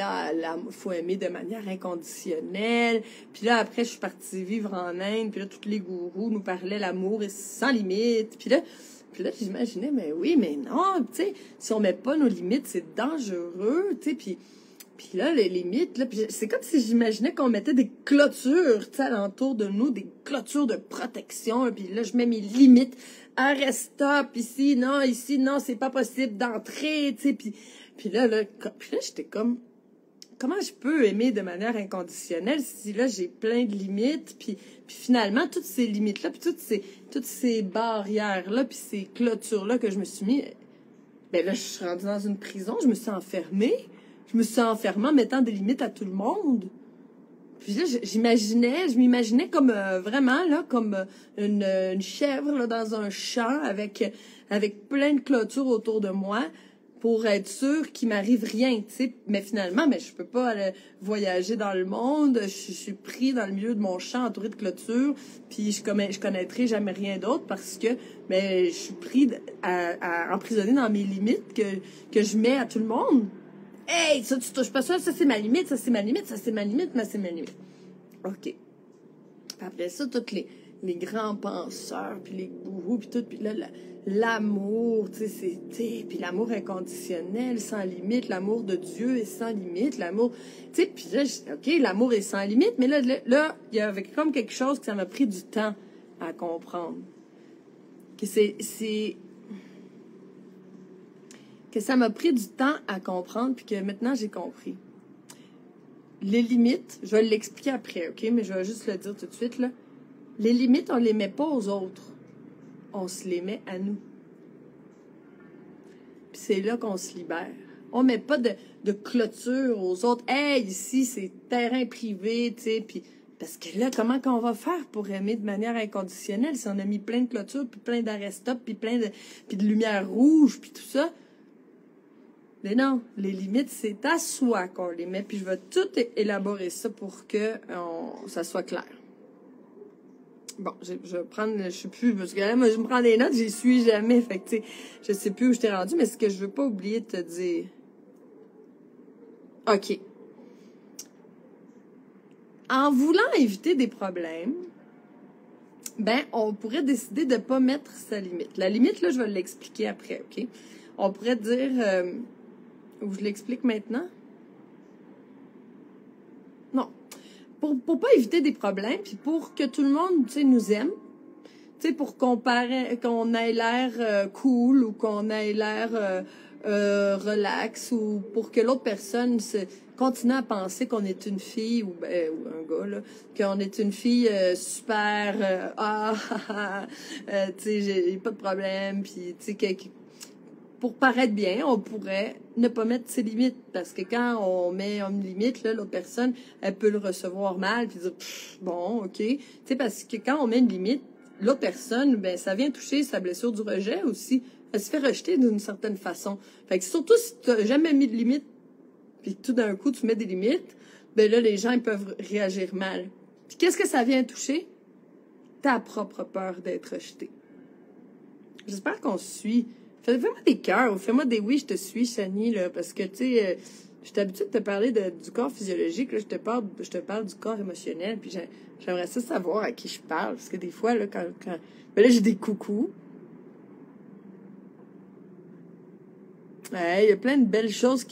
Speaker 1: faut aimer de manière inconditionnelle. Puis là, après, je suis partie vivre en Inde, puis là, tous les gourous nous parlaient l'amour est sans limite. Puis là, j'imaginais, mais oui, mais non, tu sais, si on met pas nos limites, c'est dangereux, tu sais, puis là, les limites, là, puis c'est comme si j'imaginais qu'on mettait des clôtures, tu sais, alentour de nous, des clôtures de protection, puis là, je mets mes limites, arrête, stop, ici, non, c'est pas possible d'entrer, tu sais, puis là, j'étais comme, comment je peux aimer de manière inconditionnelle si là, j'ai plein de limites, puis finalement, toutes ces limites-là, puis toutes ces barrières-là, puis ces clôtures-là que je me suis mis, ben là, je suis rendue dans une prison, je me suis enfermée en mettant des limites à tout le monde. Puis là, je m'imaginais comme vraiment, là, comme une chèvre là, dans un champ avec plein de clôtures autour de moi. pour être sûr qu'il m'arrive rien, tu sais. Mais finalement, je peux pas aller voyager dans le monde. Je suis pris dans le milieu de mon champ entouré de clôtures, puis je connaîtrai jamais rien d'autre parce que je suis pris à emprisonner dans mes limites que je mets à tout le monde. Hey, ça tu touches pas ça c'est ma limite, ça c'est ma limite, ça c'est ma limite, mais c'est ma limite. OK. Puis après ça, tous les grands penseurs, puis les gourous, puis tout, puis là, l'amour, tu sais, puis l'amour inconditionnel, sans limite, l'amour de Dieu est sans limite, l'amour, tu sais, puis là, OK, l'amour est sans limite, mais là, il y avait comme quelque chose que ça m'a pris du temps à comprendre. Que que ça m'a pris du temps à comprendre, puis que maintenant, j'ai compris. Les limites, je vais l'expliquer après, OK? Mais je vais juste le dire tout de suite, là. Les limites, on les met pas aux autres. On se les met à nous. Puis c'est là qu'on se libère. On met pas de clôture aux autres. Hey, ici, c'est terrain privé, tu sais, puis... Parce que là, comment qu'on va faire pour aimer de manière inconditionnelle si on a mis plein de clôtures, puis plein d'arrêt-stop, puis puis de lumière rouge, puis tout ça? Mais non, les limites, c'est à soi qu'on les met, puis je vais tout élaborer ça pour que ça soit clair. Bon, je vais prendre, je sais plus, parce que là, moi, je me prends des notes, j'y suis jamais, fait que, tu sais, je sais plus où je t'ai rendu, mais ce que je veux pas oublier de te dire. OK. En voulant éviter des problèmes, on pourrait décider de pas mettre sa limite. La limite, là, je vais l'expliquer après, OK? On pourrait dire, ou je l'explique maintenant? Non. Pour pas éviter des problèmes, puis pour que tout le monde, tu sais, nous aime, tu sais, pour qu'on ait l'air cool ou qu'on ait l'air relax ou pour que l'autre personne continue à penser qu'on est une fille ou un gars, là, qu'on est une fille super, tu sais, j'ai pas de problème, puis tu sais, pour paraître bien, on pourrait ne pas mettre ses limites. Parce que quand on met une limite, là, l'autre personne, elle peut le recevoir mal, puis dire, bon, OK. Tu sais, parce que quand on met une limite, l'autre personne, ça vient toucher sa blessure du rejet aussi. Elle se fait rejeter d'une certaine façon. Fait que surtout si tu n'as jamais mis de limite, puis tout d'un coup, tu mets des limites, là, les gens, ils peuvent réagir mal. Puis qu'est-ce que ça vient toucher? Ta propre peur d'être rejeté. J'espère qu'on se suit. Fais-moi des cœurs, ou fais-moi des oui, je te suis, Chani, là, parce que, tu sais, je suis habituée de te parler du corps physiologique, là, je te parle du corps émotionnel, puis j'aimerais ça savoir à qui je parle, parce que des fois, là, là, j'ai des coucous. Il y a plein de belles choses,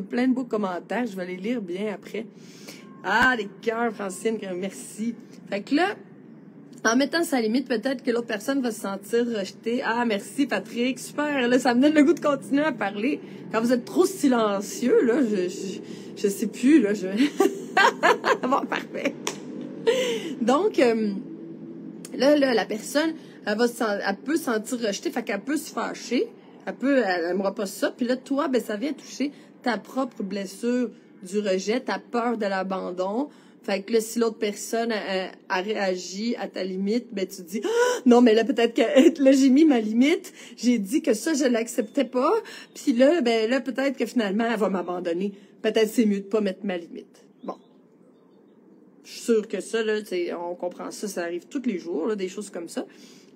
Speaker 1: plein de beaux commentaires, je vais les lire bien après. Ah, les cœurs, Francine, merci. Fait que là, en mettant sa limite, peut-être que l'autre personne va se sentir rejetée. Ah, merci Patrick, super. Là, ça me donne le goût de continuer à parler. Quand vous êtes trop silencieux, là, je sais plus, là, bon, parfait. Donc, là, la personne, elle peut se sentir rejetée, fait qu'elle peut se fâcher. Elle aimera pas ça. Puis là, toi, ça vient toucher ta propre blessure du rejet, ta peur de l'abandon. Fait que là, si l'autre personne a réagi à ta limite, tu te dis non, mais là, peut-être que là, j'ai mis ma limite, j'ai dit que ça, je l'acceptais pas, puis là, là, peut-être que finalement, elle va m'abandonner. Peut-être c'est mieux de pas mettre ma limite. Bon. Je suis sûre que ça, là, on comprend ça, ça arrive tous les jours, là, des choses comme ça.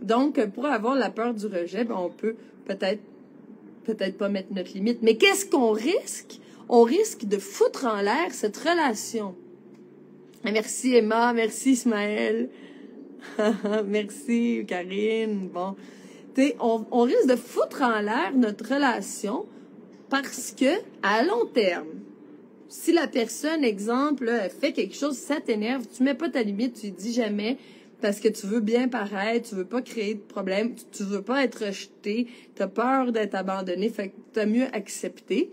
Speaker 1: Donc, pour avoir la peur du rejet, on peut peut-être pas mettre notre limite. Mais qu'est-ce qu'on risque? On risque de foutre en l'air cette relation. Merci Emma, merci Ismaël, merci Karine. Bon, on risque de foutre en l'air notre relation parce que à long terme, si la personne, exemple, là, elle fait quelque chose, ça t'énerve, tu mets pas ta limite, tu dis jamais parce que tu veux bien paraître, tu veux pas créer de problème, tu veux pas être rejeté, t'as peur d'être abandonné, fait que t'as mieux accepter.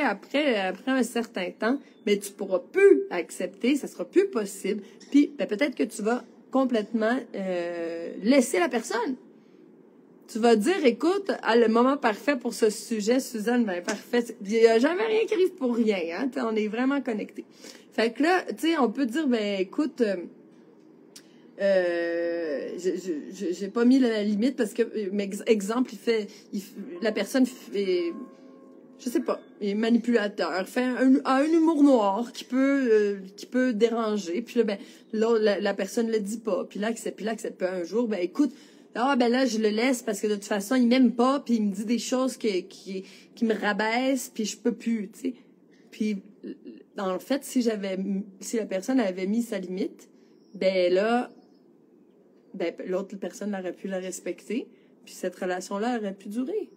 Speaker 1: Après un certain temps, tu pourras plus accepter, ça sera plus possible. Puis, peut-être que tu vas complètement laisser la personne. Tu vas dire, écoute, le moment parfait pour ce sujet, Suzanne, parfait. Il n'y a jamais rien qui arrive pour rien, hein. On est vraiment connectés. Fait que là, tu sais, on peut dire, écoute, j'ai pas mis la limite parce que, exemple, la personne fait je sais pas, il est manipulateur, fait un humour noir qui peut déranger. Puis là, ben, la personne le dit pas. Puis là, accepte pas un jour, ben écoute, là, je le laisse parce que de toute façon, il m'aime pas, puis il me dit des choses qui me rabaissent, puis je peux plus, tu sais. Puis, dans le fait, si la personne avait mis sa limite, ben là, ben l'autre personne aurait pu la respecter, puis cette relation-là aurait pu durer.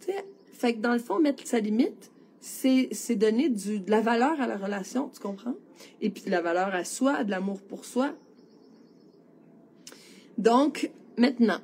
Speaker 1: Tu sais, fait que dans le fond, mettre sa limite, c'est donner de la valeur à la relation, tu comprends? Et puis de la valeur à soi, de l'amour pour soi. Donc, maintenant,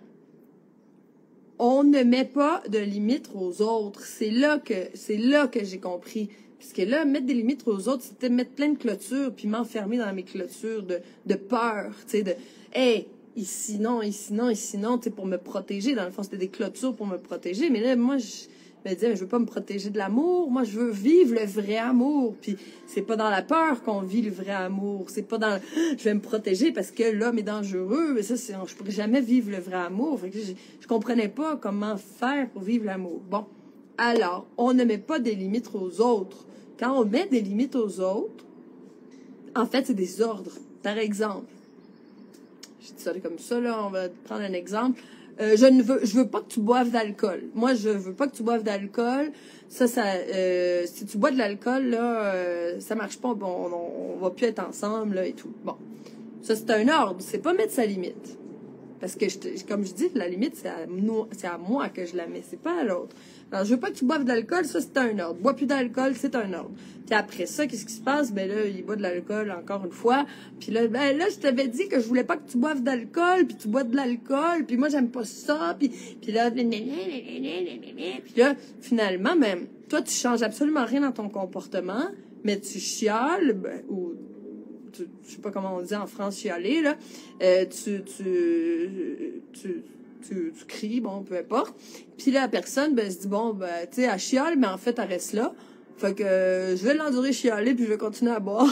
Speaker 1: on ne met pas de limites aux autres. C'est là que j'ai compris. Parce que là, mettre des limites aux autres, c'était mettre plein de clôtures, puis m'enfermer dans mes clôtures de peur, tu sais, hey, ici non, tu sais, pour me protéger. Dans le fond, c'était des clôtures pour me protéger. Mais là, moi, je me disais, je veux pas me protéger de l'amour. Moi, je veux vivre le vrai amour. Puis c'est pas dans la peur qu'on vit le vrai amour. C'est pas dans je vais me protéger parce que l'homme est dangereux. Mais ça, je pourrais jamais vivre le vrai amour. Fait que je comprenais pas comment faire pour vivre l'amour. Bon. Alors, on ne met pas des limites aux autres. Quand on met des limites aux autres, en fait, c'est des ordres. Par exemple, je dis ça comme ça, là, on va prendre un exemple. Je veux pas que tu boives d'alcool. Moi, je veux pas que tu boives d'alcool. Si tu bois de l'alcool, là, ça marche pas. Bon, on va plus être ensemble, là, et tout. Bon. Ça, c'est un ordre. C'est pas mettre sa limite. Parce que, comme je dis, la limite, c'est à moi que je la mets. C'est pas à l'autre. Alors, je veux pas que tu boives d'alcool, ça, c'est un ordre. Bois plus d'alcool, c'est un ordre. Puis après ça, qu'est-ce qui se passe? Ben là, il boit de l'alcool encore une fois. Puis là, ben là, je t'avais dit que je voulais pas que tu boives d'alcool, puis tu bois de l'alcool, puis moi, j'aime pas ça, puis là, puis là, finalement, ben, toi, tu changes absolument rien dans ton comportement, mais tu chiales, ou je sais pas comment on dit en France, chialer, là, tu cries, bon, peu importe. Puis là, la personne, ben, se dit, bon, ben, tu sais, elle chiale, mais en fait, elle reste là. Fait que je vais l'endurer chialer, puis je vais continuer à boire.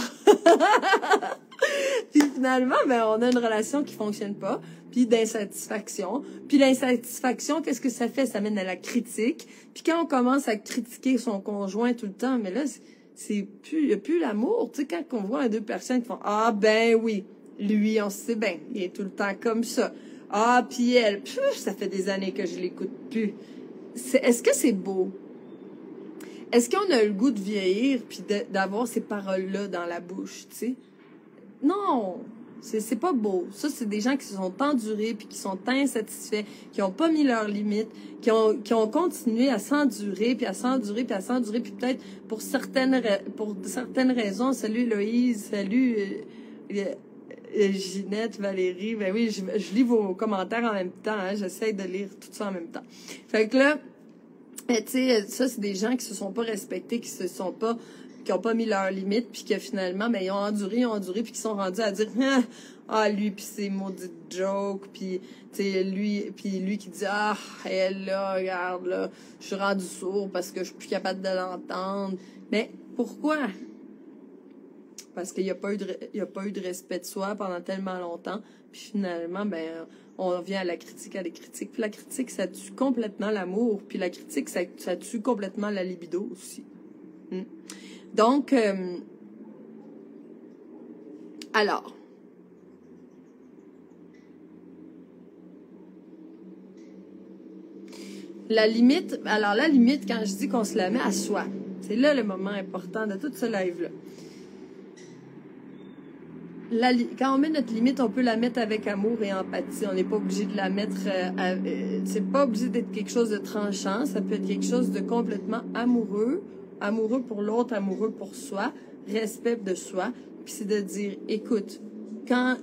Speaker 1: Puis finalement, ben, on a une relation qui fonctionne pas, puis d'insatisfaction. Puis l'insatisfaction, qu'est-ce que ça fait? Ça mène à la critique. Puis quand on commence à critiquer son conjoint tout le temps, mais là, il n'y a plus l'amour. Tu sais, quand on voit deux personnes qui font, ah, ben oui, lui, on sait bien, il est tout le temps comme ça. Ah, puis elle, ça fait des années que je l'écoute plus. Est-ce que c'est beau? Est-ce qu'on a le goût de vieillir puis d'avoir ces paroles-là dans la bouche, tu sais? Non! C'est pas beau. Ça, c'est des gens qui se sont endurés puis qui sont insatisfaits, qui ont pas mis leurs limites, qui ont continué à s'endurer puis à s'endurer puis à s'endurer puis peut-être pour certaines raisons. Salut Loïse, salut Ginette, Valérie. Ben oui, je lis vos commentaires en même temps. Hein, j'essaie de lire tout ça en même temps. Fait que là, tu sais, ça, c'est des gens qui se sont pas respectés, qui ont pas mis leurs limites, puis que finalement, ben, ils ont enduré, puis qui sont rendus à dire, lui, puis ses maudites jokes, puis, tu sais, lui qui dit, elle, là, regarde, là, je suis rendu sourd parce que je suis plus capable de l'entendre. Mais pourquoi? Parce qu'il n'y a pas eu de respect de soi pendant tellement longtemps, puis finalement, ben, on vient à la critique, Puis la critique, ça tue complètement l'amour. Puis la critique, ça tue complètement la libido aussi. Donc, alors, la limite, quand je dis qu'on se la met à soi, c'est là le moment important de tout ce live-là. Quand on met notre limite, on peut la mettre avec amour et empathie. On n'est pas obligé de la mettre... c'est pas obligé d'être quelque chose de tranchant. Ça peut être quelque chose de complètement amoureux. Amoureux pour l'autre, amoureux pour soi. Respect de soi. Puis c'est de dire, écoute, quand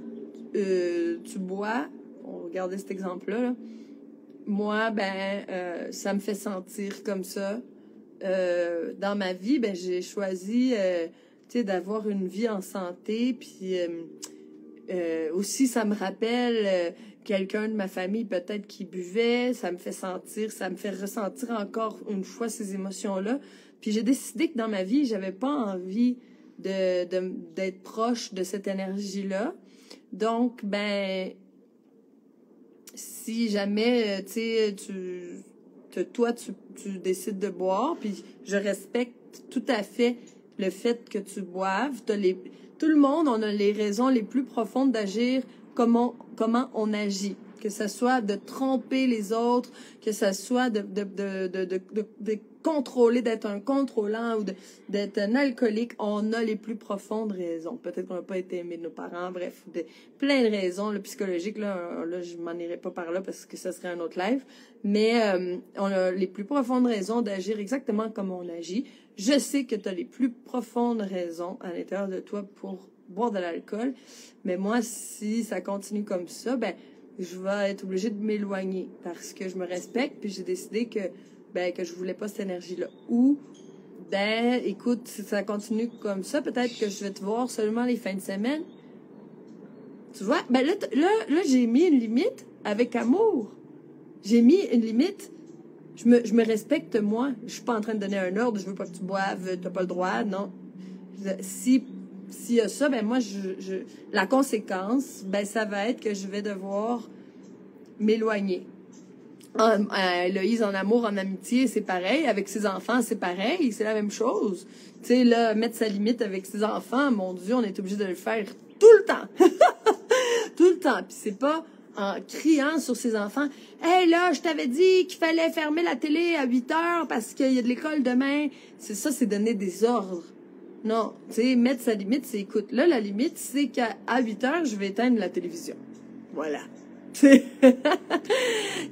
Speaker 1: tu bois... On va regarder cet exemple-là. Là. Moi, ça me fait sentir comme ça. Dans ma vie, j'ai choisi... d'avoir une vie en santé, puis aussi, ça me rappelle quelqu'un de ma famille peut-être qui buvait, ça me fait ressentir encore une fois ces émotions-là. Puis j'ai décidé que dans ma vie, j'avais pas envie d'être proche de cette énergie-là. Donc, si jamais, tu que toi, tu décides de boire, puis je respecte tout à fait le fait que tu boives. Tout le monde, on a les raisons les plus profondes d'agir comment on agit. Que ce soit de tromper les autres, que ce soit de contrôler, d'être un contrôlant ou d'être un alcoolique, on a les plus profondes raisons. Peut-être qu'on n'a pas été aimé de nos parents, bref, plein de raisons psychologiques. Là, je m'en irai pas par là parce que ça serait un autre live. Mais on a les plus profondes raisons d'agir exactement comme on agit. Je sais que tu as les plus profondes raisons à l'intérieur de toi pour boire de l'alcool. Mais moi, si ça continue comme ça, ben je vais être obligée de m'éloigner parce que je me respecte, puis j'ai décidé que je voulais pas cette énergie-là. Ou, écoute, si ça continue comme ça, peut-être que je vais te voir seulement les fins de semaine. Tu vois? Là, j'ai mis une limite avec amour. J'ai mis une limite. Je me respecte, moi. Je suis pas en train de donner un ordre. Je veux pas que tu boives. T'as pas le droit. Non. S'il y a ça, moi, la conséquence, ça va être que je vais devoir m'éloigner. Héloïse, en amour, en amitié, c'est pareil. Avec ses enfants, c'est pareil. C'est la même chose. Tu sais, là, mettre sa limite avec ses enfants, mon Dieu, on est obligé de le faire tout le temps. Tout le temps. Puis c'est pas en criant sur ses enfants. « Hey, là, je t'avais dit qu'il fallait fermer la télé à 8h parce qu'il y a de l'école demain. » C'est donner des ordres. Non, tu sais, mettre sa limite, c'est, écoute, là, la limite, c'est qu'à 8h, je vais éteindre la télévision. Voilà. Tu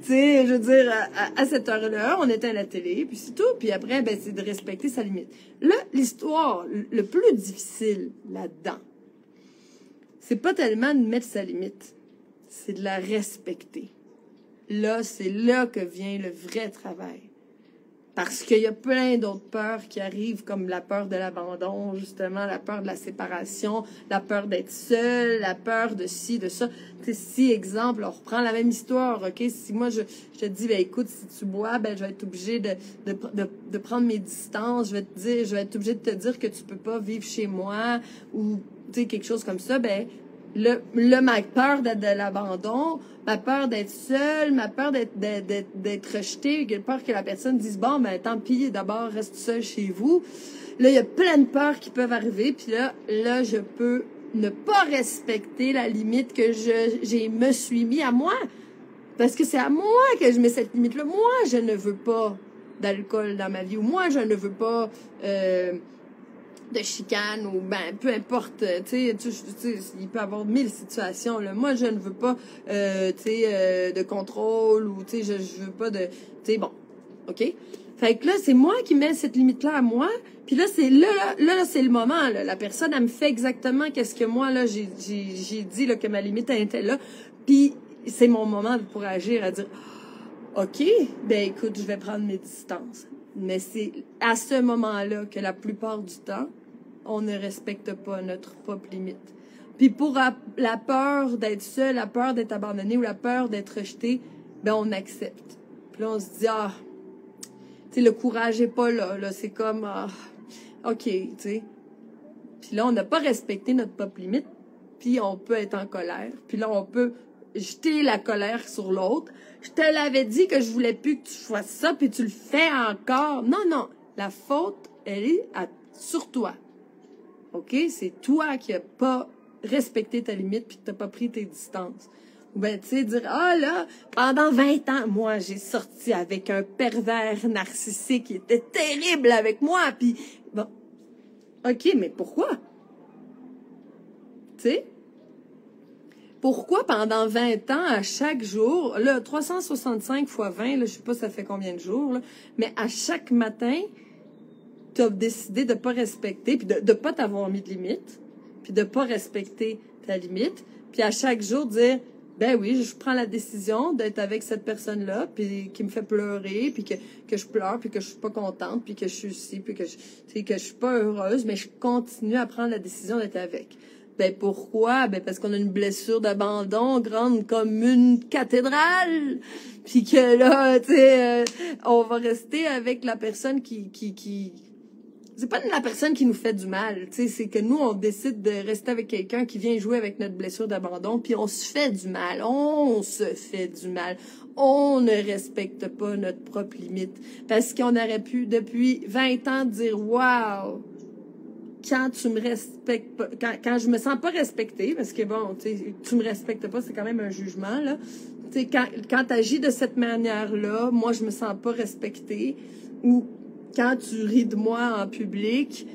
Speaker 1: sais, je veux dire, à cette heure-là, on éteint la télé, puis c'est tout. Puis après, c'est de respecter sa limite. Là, l'histoire, le plus difficile là-dedans, c'est pas tellement de mettre sa limite, c'est de la respecter. Là, c'est là que vient le vrai travail. Parce qu'il y a plein d'autres peurs qui arrivent, comme la peur de l'abandon, justement, la peur de la séparation, la peur d'être seul, la peur de ci, de ça. Tu sais, si, exemple, on reprend la même histoire, OK? Si moi, je te dis, écoute, si tu bois, je vais être obligée de prendre mes distances, je vais être obligée de te dire que tu peux pas vivre chez moi, ou, tu sais, quelque chose comme ça, ma peur de l'abandon, ma peur d'être seule, ma peur d'être rejetée, la peur que la personne dise, bon, tant pis, d'abord, reste seule chez vous. Là, il y a plein de peurs qui peuvent arriver, puis là, je peux ne pas respecter la limite que me suis mis à moi. Parce que c'est à moi que je mets cette limite-là. Moi, je ne veux pas d'alcool dans ma vie, ou moi, je ne veux pas de chicane, ou peu importe, tu sais, il peut y avoir 1000 situations, là. Moi, je ne veux pas, de contrôle, ou, tu sais, je veux pas de, tu sais, bon, OK? Fait que là, c'est moi qui mets cette limite-là à moi, puis là, c'est c'est le moment, là. La personne, elle me fait exactement qu'est-ce que moi, là, j'ai dit, là, que ma limite était là, puis c'est mon moment pour agir, à dire, OK, écoute, je vais prendre mes distances. Mais c'est à ce moment-là que la plupart du temps, on ne respecte pas notre propre limite. Puis pour la peur d'être seul, la peur d'être abandonné ou la peur d'être rejeté, on accepte. Puis là, on se dit, tu sais, le courage est pas là. Là, c'est comme, OK, tu sais. Puis là, on n'a pas respecté notre propre limite. Puis on peut être en colère. Puis là, on peut jeter la colère sur l'autre. Je te l'avais dit que je voulais plus que tu fasses ça, puis tu le fais encore. Non. La faute, elle est sur toi. OK? C'est toi qui n'as pas respecté ta limite, puis que tu n'as pas pris tes distances. Ou tu sais, dire, là, pendant 20 ans, moi, j'ai sorti avec un pervers narcissique qui était terrible avec moi, puis bon. OK, mais pourquoi? Tu sais? Pourquoi pendant 20 ans, à chaque jour, là, 365 fois 20, là, je sais pas ça fait combien de jours, là, mais à chaque matin, tu as décidé de pas respecter, puis de pas t'avoir mis de limite, puis de pas respecter ta limite, puis à chaque jour dire, oui, je prends la décision d'être avec cette personne-là, puis qui me fait pleurer, puis que je pleure, puis que je suis pas contente, puis que je suis ici, puis que je suis pas heureuse, mais je continue à prendre la décision d'être avec. Pourquoi? Parce qu'on a une blessure d'abandon grande comme une cathédrale. Puis que là, tu sais, on va rester avec la personne qui c'est pas la personne qui nous fait du mal, tu sais, c'est que nous, on décide de rester avec quelqu'un qui vient jouer avec notre blessure d'abandon, puis on se fait du mal, on se fait du mal. On ne respecte pas notre propre limite. Parce qu'on aurait pu, depuis 20 ans, dire « Wow! » Quand tu me respectes pas, quand je me sens pas respectée, parce que bon, tu me respectes pas, c'est quand même un jugement, là. Tu sais, quand tu agis de cette manière-là, moi, je me sens pas respectée. Ou quand tu ris de moi en public,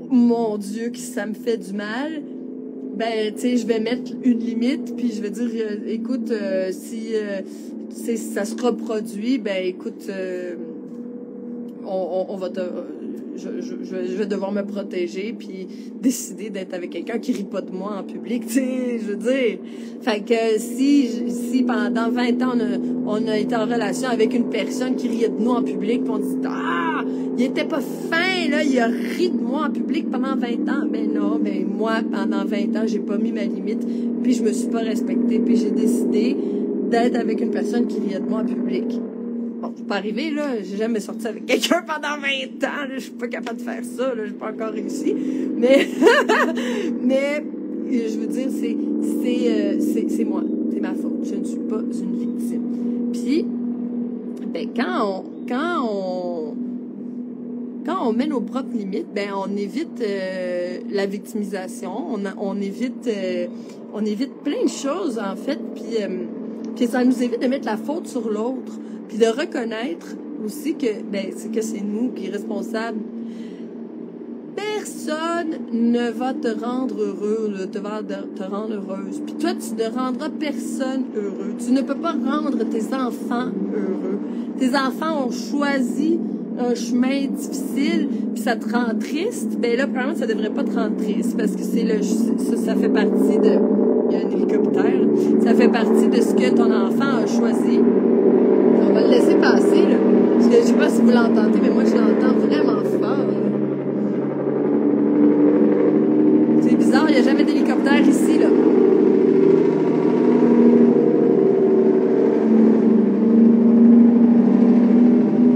Speaker 1: mon Dieu, que ça me fait du mal. Ben, tu sais, je vais mettre une limite, puis je vais dire, écoute, si ça se reproduit, ben, écoute, on va te... Je vais devoir me protéger puis décider d'être avec quelqu'un qui rit pas de moi en public, tu sais, je veux dire. Fait que si pendant 20 ans on a été en relation avec une personne qui riait de nous en public, puis on dit ah, il était pas fin là, il a ri de moi en public pendant 20 ans. Ben non, ben moi pendant 20 ans, j'ai pas mis ma limite, puis je me suis pas respectée, puis j'ai décidé d'être avec une personne qui riait de moi en public. Bon, c'est pas arrivé, là. J'ai jamais sorti avec quelqu'un pendant 20 ans, là. Je suis pas capable de faire ça, là. J'ai pas encore réussi. Mais, mais, je veux dire, c'est moi. C'est ma faute. Je ne suis pas une victime. Puis, ben, quand on met nos propres limites, ben, on évite, la victimisation. On évite plein de choses, en fait. Puis ça nous évite de mettre la faute sur l'autre. Puis de reconnaître aussi que c'est nous qui sommes responsables. Personne ne va te rendre heureux, te rendre heureuse. Puis toi, tu ne rendras personne heureux. Tu ne peux pas rendre tes enfants heureux. Tes enfants ont choisi un chemin difficile, puis ça te rend triste. Ben là, probablement, ça devrait pas te rendre triste, parce que ça fait partie de... Il y a un hélicoptère, là. Ça fait partie de ce que ton enfant a choisi. On va le laisser passer, là. Parce que je sais pas si vous l'entendez, mais moi, je l'entends vraiment fort, là. C'est bizarre, il n'y a jamais d'hélicoptère ici, là.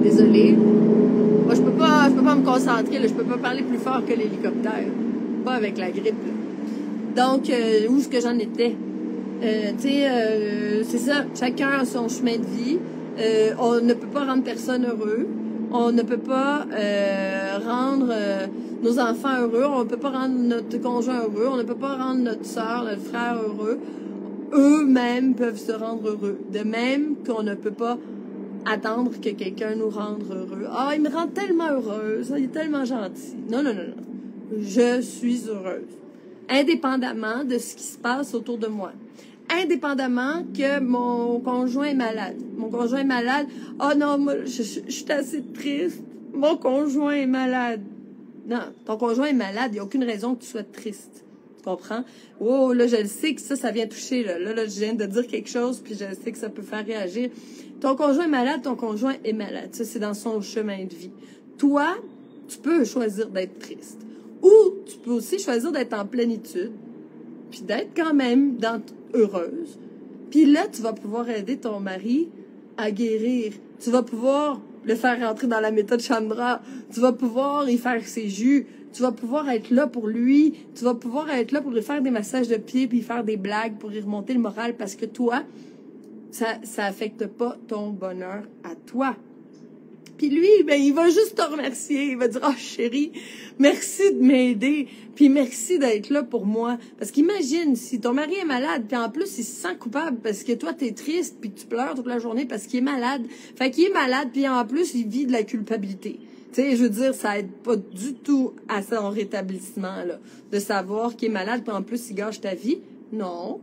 Speaker 1: Désolée. Moi, je peux pas me concentrer, là. Je peux pas parler plus fort que l'hélicoptère. Pas avec la grippe, là. Donc, où est-ce que j'en étais? C'est ça. Chacun a son chemin de vie. On ne peut pas rendre personne heureux. On ne peut pas rendre nos enfants heureux. On ne peut pas rendre notre conjoint heureux. On ne peut pas rendre notre soeur, notre frère heureux. Eux-mêmes peuvent se rendre heureux. De même qu'on ne peut pas attendre que quelqu'un nous rende heureux. Ah, il me rend tellement heureuse. Il est tellement gentil. Non. Je suis heureuse. Indépendamment de ce qui se passe autour de moi. Indépendamment que mon conjoint est malade. Mon conjoint est malade. Oh non, moi, je suis assez triste. Mon conjoint est malade. Non, ton conjoint est malade. Il n'y a aucune raison que tu sois triste. Tu comprends? Oh, là, je le sais que ça vient toucher. Là, je viens de dire quelque chose, puis je sais que ça peut faire réagir. Ton conjoint est malade, ton conjoint est malade. Ça, c'est dans son chemin de vie. Toi, tu peux choisir d'être triste. Ou tu peux aussi choisir d'être en plénitude, puis d'être quand même heureuse. Puis là, tu vas pouvoir aider ton mari à guérir. Tu vas pouvoir le faire rentrer dans la méthode Chandra. Tu vas pouvoir y faire ses jus. Tu vas pouvoir être là pour lui. Tu vas pouvoir être là pour lui faire des massages de pieds, puis faire des blagues pour y remonter le moral, parce que toi, ça affecte pas ton bonheur à toi. Puis lui, ben, il va juste te remercier. Il va dire, « Oh, chérie, merci de m'aider. Puis merci d'être là pour moi. » Parce qu'imagine, si ton mari est malade, puis en plus, il se sent coupable parce que toi, t'es triste, puis tu pleures toute la journée parce qu'il est malade. Fait qu'il est malade, puis en plus, il vit de la culpabilité. Tu sais, je veux dire, ça aide pas du tout à son rétablissement, là, de savoir qu'il est malade, puis en plus, il gâche ta vie. Non.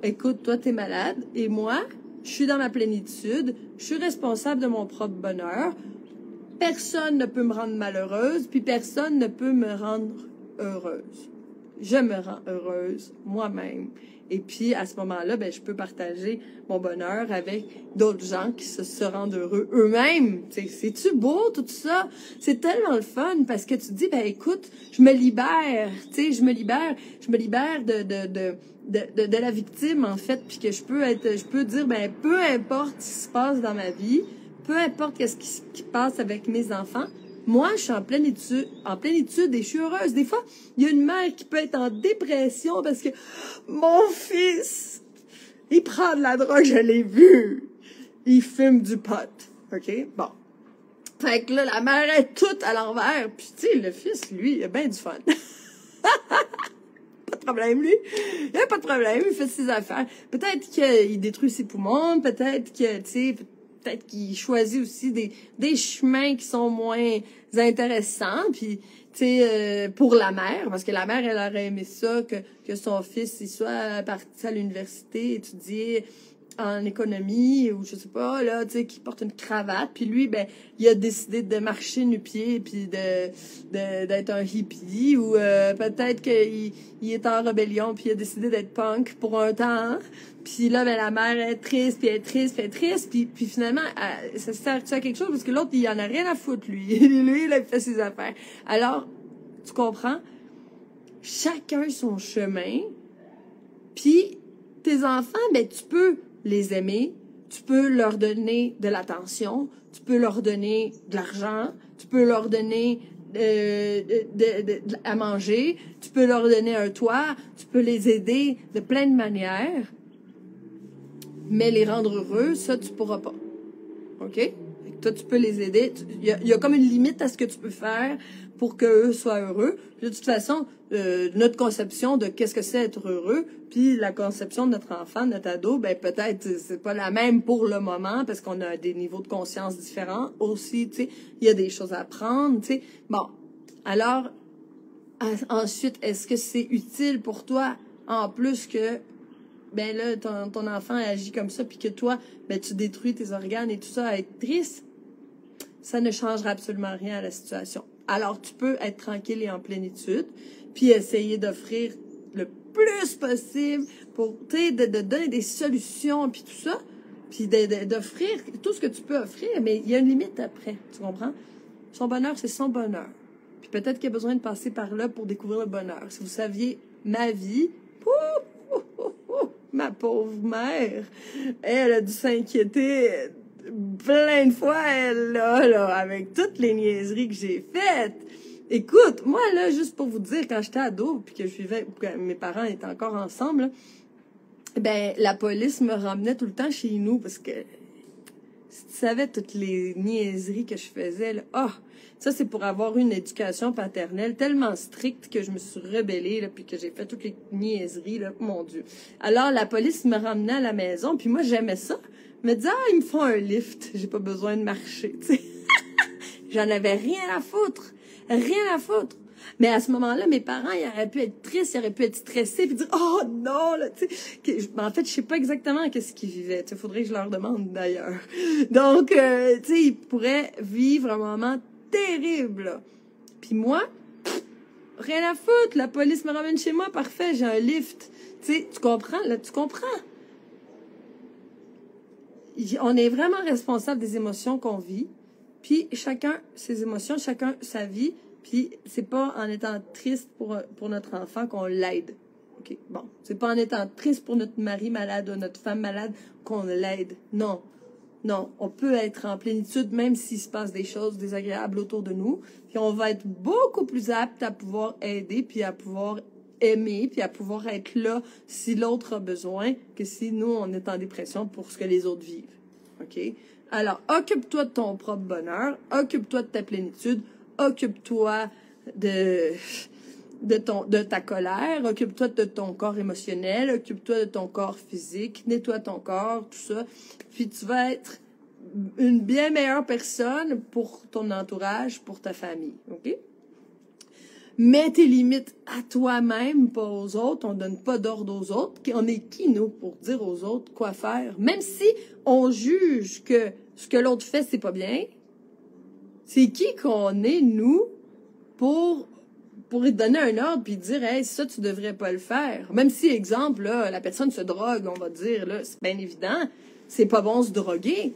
Speaker 1: Écoute, toi, t'es malade, et moi, je suis dans ma plénitude, je suis responsable de mon propre bonheur. Personne ne peut me rendre malheureuse, puis personne ne peut me rendre heureuse. Je me rends heureuse moi-même. Et puis, à ce moment-là, ben, je peux partager mon bonheur avec d'autres gens qui se rendent heureux eux-mêmes. C'est-tu beau, tout ça? C'est tellement le fun, parce que tu te dis, ben, écoute, je me libère, tu sais, je me libère de la victime, en fait, puis que je peux dire, ben, peu importe ce qui se passe dans ma vie, peu importe ce qui se passe avec mes enfants, Moi, je suis en plénitude et je suis heureuse. Des fois, il y a une mère qui peut être en dépression parce que mon fils, il prend de la drogue, je l'ai vu. Il fume du pot. OK? Bon. Fait que là, la mère est toute à l'envers. Puis, tu sais, le fils, lui, il a bien du fun. Pas de problème, lui. Il a pas de problème, il fait ses affaires. Peut-être qu'il détruit ses poumons, peut-être que, tu sais, peut-être qu'il choisit aussi des chemins qui sont moins intéressants, puis, tu sais, pour la mère, parce que la mère, elle aurait aimé ça, que son fils, il soit parti à l'université, étudier en économie, ou je sais pas, là, tu sais, qui porte une cravate, puis lui, ben, il a décidé de marcher nu-pied, puis d'être un hippie, ou peut-être qu'il est en rébellion, puis il a décidé d'être punk pour un temps, puis là, ben, la mère est triste, puis elle est triste, puis elle est triste, puis finalement, ça sert-tu à quelque chose, parce que l'autre, il en a rien à foutre, lui. Lui, il a fait ses affaires. Alors, tu comprends? Chacun son chemin, puis tes enfants, ben, tu peux les aimer, tu peux leur donner de l'attention, tu peux leur donner de l'argent, tu peux leur donner à manger, tu peux leur donner un toit, tu peux les aider de plein de manières, mais les rendre heureux, ça, tu pourras pas. OK? Toi, tu peux les aider. Il y a comme une limite à ce que tu peux faire pour qu'eux soient heureux. Puis de toute façon, notre conception de qu'est-ce que c'est être heureux, puis la conception de notre enfant, de notre ado, ben peut-être c'est pas la même pour le moment parce qu'on a des niveaux de conscience différents aussi, tu sais. Il y a des choses à apprendre, tu sais. Bon, alors, ensuite, est-ce que c'est utile pour toi, en plus que ben là, ton enfant agit comme ça, puis que toi, ben tu détruis tes organes et tout ça, à être triste, ça ne changera absolument rien à la situation. Alors, tu peux être tranquille et en plénitude, puis essayer d'offrir le plus possible pour, tu sais, de donner des solutions, puis tout ça, puis d'offrir tout ce que tu peux offrir, mais il y a une limite après, tu comprends? Son bonheur, c'est son bonheur. Puis peut-être qu'il y a besoin de passer par là pour découvrir le bonheur. Si vous saviez ma vie, ma pauvre mère, elle a dû s'inquiéter plein de fois, elle, là, avec toutes les niaiseries que j'ai faites. Écoute, moi, là, juste pour vous dire, quand j'étais ado, puis que je vivais, que mes parents étaient encore ensemble, là, ben, la police me ramenait tout le temps chez nous, parce que si tu savais toutes les niaiseries que je faisais, là, oh, ça, c'est pour avoir une éducation paternelle tellement stricte que je me suis rebellée, là, puis que j'ai fait toutes les niaiseries, là, mon Dieu. Alors, la police me ramenait à la maison, puis moi, j'aimais ça. Je me disais, ils me font un lift, j'ai pas besoin de marcher, tu sais. J'en avais rien à foutre. Rien à foutre. Mais à ce moment-là, mes parents, ils auraient pu être tristes, ils auraient pu être stressés, puis dire, oh non, là, tu sais. En fait, je sais pas exactement qu'est-ce qu'ils vivaient. Il faudrait que je leur demande, d'ailleurs. Donc, tu sais, ils pourraient vivre un moment terrible, là. Puis moi, rien à foutre. La police me ramène chez moi, parfait, j'ai un lift. Tu sais, tu comprends, là, tu comprends. On est vraiment responsable des émotions qu'on vit. Puis chacun ses émotions, chacun sa vie. Puis c'est pas en étant triste pour notre enfant qu'on l'aide. OK, bon. C'est pas en étant triste pour notre mari malade ou notre femme malade qu'on l'aide. Non. Non, on peut être en plénitude même s'il se passe des choses désagréables autour de nous. Puis on va être beaucoup plus apte à pouvoir aider, puis à pouvoir aimer, puis à pouvoir être là si l'autre a besoin, que si nous, on est en dépression pour ce que les autres vivent. OK? Alors, occupe-toi de ton propre bonheur, occupe-toi de ta plénitude, occupe-toi de ta colère, occupe-toi de ton corps émotionnel, occupe-toi de ton corps physique, nettoie ton corps, tout ça. Puis tu vas être une bien meilleure personne pour ton entourage, pour ta famille. OK? Mets tes limites à toi-même, pas aux autres. On donne pas d'ordre aux autres. On est qui, nous, pour dire aux autres quoi faire? Même si on juge que ce que l'autre fait, c'est pas bien, c'est qui qu'on est, nous, pour lui donner un ordre puis dire, hey, ça, tu devrais pas le faire. Même si, exemple, là, la personne se drogue, on va dire, là, c'est bien évident, c'est pas bon se droguer.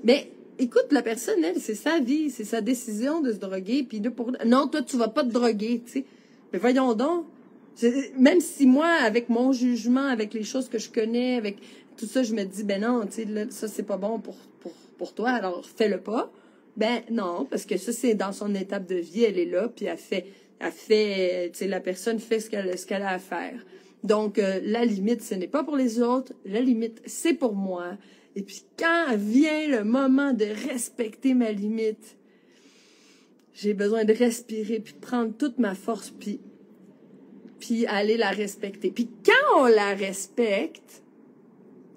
Speaker 1: Mais, écoute, la personne, elle, c'est sa vie, c'est sa décision de se droguer, puis là, non, toi, tu vas pas te droguer, tu sais. Mais voyons donc, même si moi, avec mon jugement, avec les choses que je connais, avec tout ça, je me dis, ben non, tu sais, ça, c'est pas bon pour toi, alors fais-le pas. Ben non, parce que ça, c'est dans son étape de vie, elle est là, puis tu sais, la personne fait ce qu'elle a à faire. Donc, la limite, ce n'est pas pour les autres, la limite, c'est pour moi. Et puis, quand vient le moment de respecter ma limite, j'ai besoin de respirer, puis de prendre toute ma force, puis aller la respecter. Puis quand on la respecte,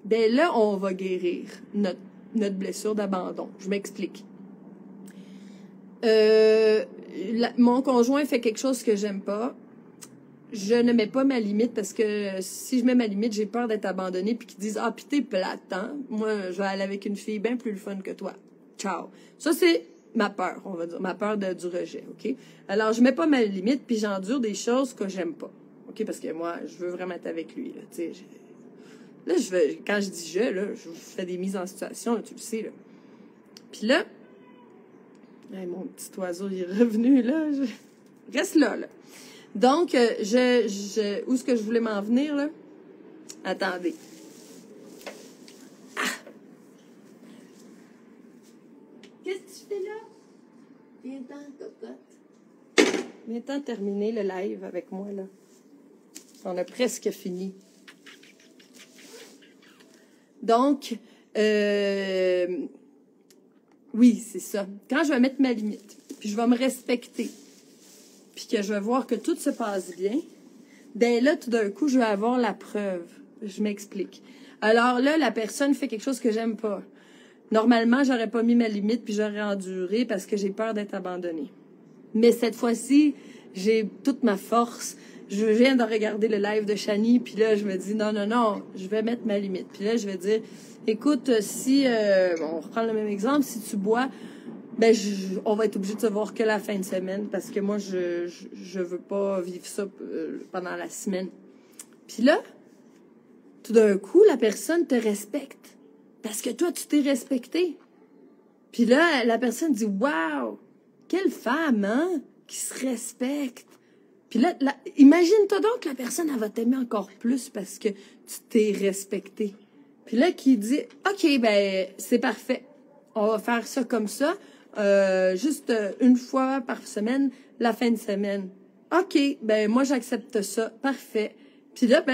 Speaker 1: ben là, on va guérir notre blessure d'abandon. Je m'explique. Mon conjoint fait quelque chose que j'aime pas. Je ne mets pas ma limite parce que si je mets ma limite, j'ai peur d'être abandonnée puis qu'ils disent « Ah, pis t'es plate, hein? Moi, je vais aller avec une fille bien plus le fun que toi. Ciao. » Ça, c'est ma peur, on va dire. Ma peur du rejet, OK? Alors, je mets pas ma limite puis j'endure des choses que j'aime pas. OK? Parce que moi, je veux vraiment être avec lui, là. Tu sais, là, quand je dis je fais des mises en situation, là, tu le sais, là. Puis là, hey, mon petit oiseau, il est revenu, là. Reste là, là. Donc, où est-ce que je voulais m'en venir, là? Attendez. Ah! Qu'est-ce que tu fais là? Viens-t'en, cocotte. Viens-t'en terminer le live avec moi, là. On a presque fini. Donc, oui, c'est ça. Quand je vais mettre ma limite, puis je vais me respecter, puis que je vais voir que tout se passe bien, ben là, tout d'un coup, je vais avoir la preuve. Je m'explique. Alors là, la personne fait quelque chose que j'aime pas. Normalement, j'aurais pas mis ma limite, puis j'aurais enduré parce que j'ai peur d'être abandonnée. Mais cette fois-ci, j'ai toute ma force. Je viens de regarder le live de Shani, puis là, je me dis, non, je vais mettre ma limite. Puis là, je vais dire, écoute, si, on reprend le même exemple, si tu bois, ben, on va être obligé de se voir que la fin de semaine parce que moi, je veux pas vivre ça pendant la semaine. Puis là, tout d'un coup, la personne te respecte parce que toi, tu t'es respecté. Puis là, la personne dit, waouh, quelle femme, hein, qui se respecte. Puis là, imagine-toi donc que la personne, elle va t'aimer encore plus parce que tu t'es respecté. Puis là, qui dit, OK, ben, c'est parfait. On va faire ça comme ça. Juste une fois par semaine, la fin de semaine. OK, ben moi j'accepte ça, parfait. Puis là,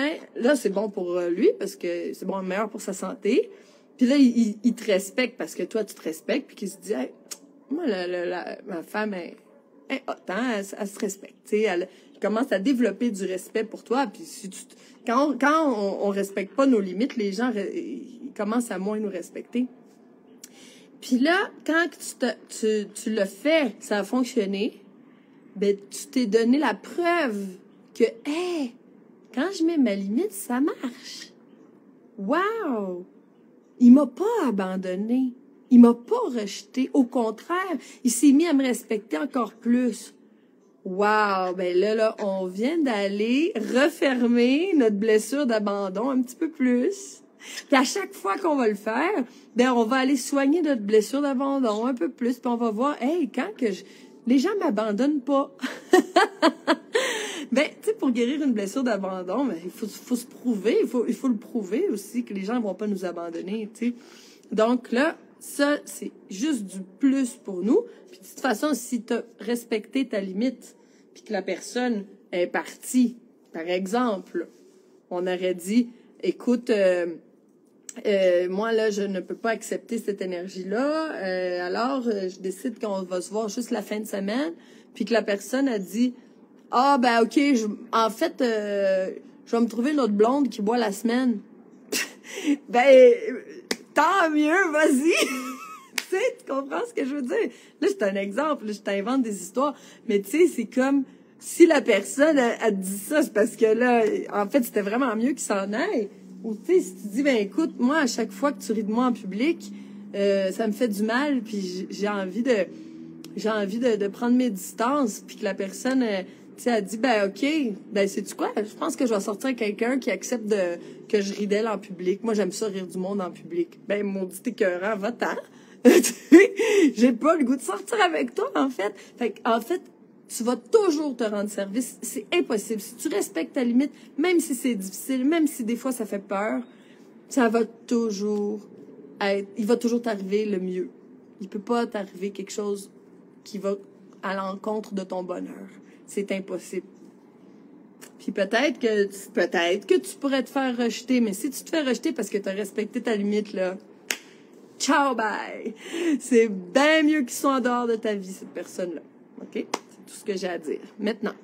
Speaker 1: c'est bon pour lui parce que c'est bon, meilleur pour sa santé. Puis là, il te respecte parce que toi, tu te respectes, puis qu'il se dit, hey, moi, ma femme est autant, elle se respecte. Tu sais, elle commence à développer du respect pour toi. Puis si quand on respecte pas nos limites, les gens ils commencent à moins nous respecter. Puis là, quand tu l'as fait, ça a fonctionné, ben tu t'es donné la preuve que, hey, quand je mets ma limite, ça marche. Wow! Il m'a pas abandonné. Il m'a pas rejeté. Au contraire, il s'est mis à me respecter encore plus. Wow! Ben là, on vient d'aller refermer notre blessure d'abandon un petit peu plus. Puis à chaque fois qu'on va le faire, ben on va aller soigner notre blessure d'abandon un peu plus, puis on va voir, hey, les gens m'abandonnent pas. Ben, tu sais, pour guérir une blessure d'abandon, ben, il faut se prouver, il faut le prouver aussi que les gens vont pas nous abandonner, tu sais. Donc là, ça, c'est juste du plus pour nous. Puis de toute façon, si tu as respecté ta limite, puis que la personne est partie, par exemple, on aurait dit, écoute, moi, là, je ne peux pas accepter cette énergie-là. Alors, je décide qu'on va se voir juste la fin de semaine. Puis que la personne a dit, ah, ben, OK, en fait, je vais me trouver une autre blonde qui boit la semaine. Ben, tant mieux, vas-y. Tu sais, tu comprends ce que je veux dire? Là, c'est un exemple, là, je t'invente des histoires. Mais tu sais, c'est comme, si la personne, elle te dit ça, c'est parce que là, en fait, c'était vraiment mieux qu'il s'en aille. Ou tu sais, si tu dis, ben écoute, moi, à chaque fois que tu ris de moi en public, ça me fait du mal, puis j'ai envie de prendre mes distances, puis que la personne, tu sais, elle dit, ben ok, ben sais-tu quoi, je pense que je vais sortir avec quelqu'un qui accepte que je ris d'elle en public. Moi, j'aime ça rire du monde en public. Ben, maudit écœurant, va-t'en. J'ai pas le goût de sortir avec toi, en fait. En fait, tu vas toujours te rendre service. C'est impossible. Si tu respectes ta limite, même si c'est difficile, même si des fois ça fait peur, ça va toujours il va toujours t'arriver le mieux. Il peut pas t'arriver quelque chose qui va à l'encontre de ton bonheur. C'est impossible. Puis peut-être que tu pourrais te faire rejeter, mais si tu te fais rejeter parce que tu as respecté ta limite, là, ciao, bye! C'est bien mieux qu'ils soient en dehors de ta vie, cette personne-là. OK? C'est tout ce que j'ai à dire. Maintenant.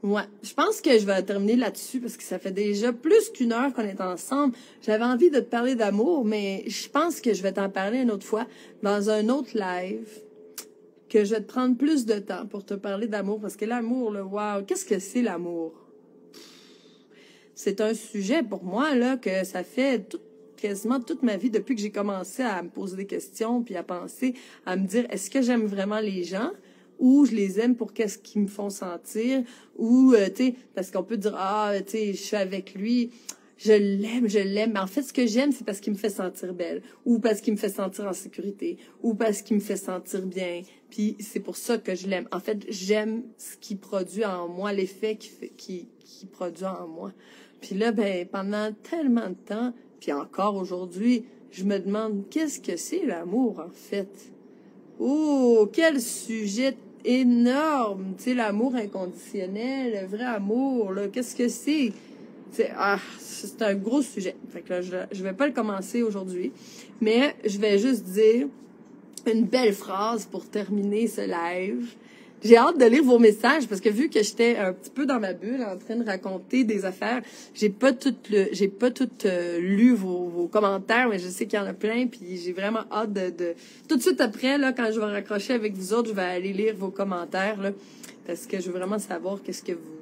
Speaker 1: Ouais, je pense que je vais terminer là-dessus parce que ça fait déjà plus qu'1 heure qu'on est ensemble. J'avais envie de te parler d'amour, mais je pense que je vais t'en parler une autre fois dans un autre live, que je vais te prendre plus de temps pour te parler d'amour parce que l'amour, là, wow, qu'est-ce que c'est l'amour? C'est un sujet pour moi, là, que ça fait quasiment toute ma vie depuis que j'ai commencé à me poser des questions puis à penser, à me dire, est-ce que j'aime vraiment les gens? Ou je les aime pour qu'est-ce qu'ils me font sentir, ou, tu sais, parce qu'on peut dire, ah, tu sais, je suis avec lui, je l'aime, mais en fait, ce que j'aime, c'est parce qu'il me fait sentir belle, ou parce qu'il me fait sentir en sécurité, ou parce qu'il me fait sentir bien, puis c'est pour ça que je l'aime. En fait, j'aime ce qui produit en moi, l'effet qui produit en moi. Puis là, ben, pendant tellement de temps, puis encore aujourd'hui, je me demande, qu'est-ce que c'est l'amour, en fait? Oh, quel sujet énorme! Tu sais, l'amour inconditionnel, le vrai amour, là, qu'est-ce que c'est? C'est un gros sujet. Fait que là, je vais pas le commencer aujourd'hui, mais je vais juste dire une belle phrase pour terminer ce live. J'ai hâte de lire vos messages parce que vu que j'étais un petit peu dans ma bulle en train de raconter des affaires, j'ai pas tout lu vos commentaires, mais je sais qu'il y en a plein puis j'ai vraiment hâte de tout de suite après là quand je vais raccrocher avec vous autres, je vais aller lire vos commentaires là parce que je veux vraiment savoir qu'est-ce que vous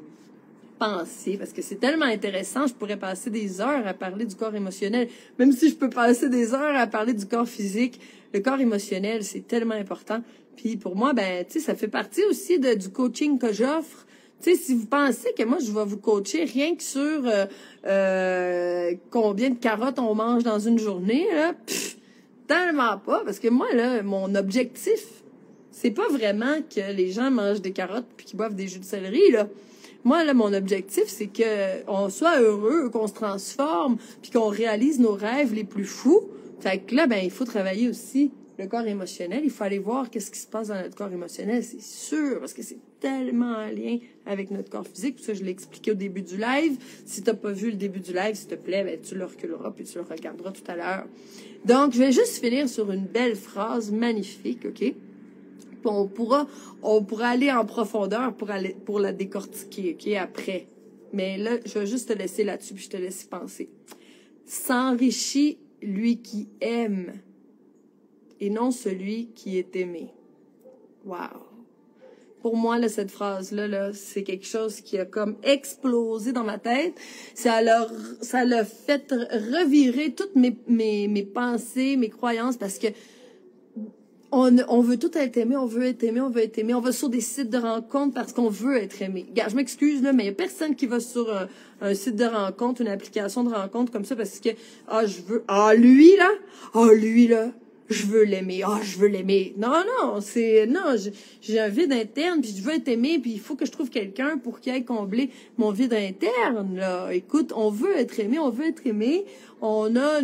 Speaker 1: pensez parce que c'est tellement intéressant, je pourrais passer des heures à parler du corps émotionnel, même si je peux passer des heures à parler du corps physique, le corps émotionnel, c'est tellement important. Puis pour moi, ben, tu sais, ça fait partie aussi du coaching que j'offre. Tu sais, si vous pensez que moi, je vais vous coacher rien que sur combien de carottes on mange dans une journée, là, tellement pas. Parce que moi, là, mon objectif, c'est pas vraiment que les gens mangent des carottes puis qu'ils boivent des jus de céleri, là. Moi, là, mon objectif, c'est que on soit heureux, qu'on se transforme, puis qu'on réalise nos rêves les plus fous. Fait que là, ben, il faut travailler aussi le corps émotionnel. Il faut aller voir qu'est-ce qui se passe dans notre corps émotionnel, c'est sûr, parce que c'est tellement en lien avec notre corps physique. Pour ça, je l'ai expliqué au début du live. Si t'as pas vu le début du live, s'il te plaît, ben, tu le reculeras puis tu le regarderas tout à l'heure. Donc, je vais juste finir sur une belle phrase magnifique, OK? On pourra aller en profondeur pour la décortiquer, OK, après. Mais là, je vais juste te laisser là-dessus puis je te laisse y penser. S'enrichit lui qui aime et non celui qui est aimé. Wow! Pour moi, là, cette phrase-là, là, c'est quelque chose qui a comme explosé dans ma tête. Ça l'a fait revirer toutes mes pensées, mes croyances, parce que on veut tout être aimé, on veut être aimé, on veut être aimé. On va sur des sites de rencontres parce qu'on veut être aimé. Regarde, je m'excuse, là, mais il y a personne qui va sur un site de rencontre, une application de rencontre comme ça parce que, lui, là, je veux l'aimer. Je veux l'aimer. Non, j'ai un vide interne, puis je veux être aimé, puis il faut que je trouve quelqu'un pour qu'il aille combler mon vide interne, là. Écoute, on veut être aimé, on a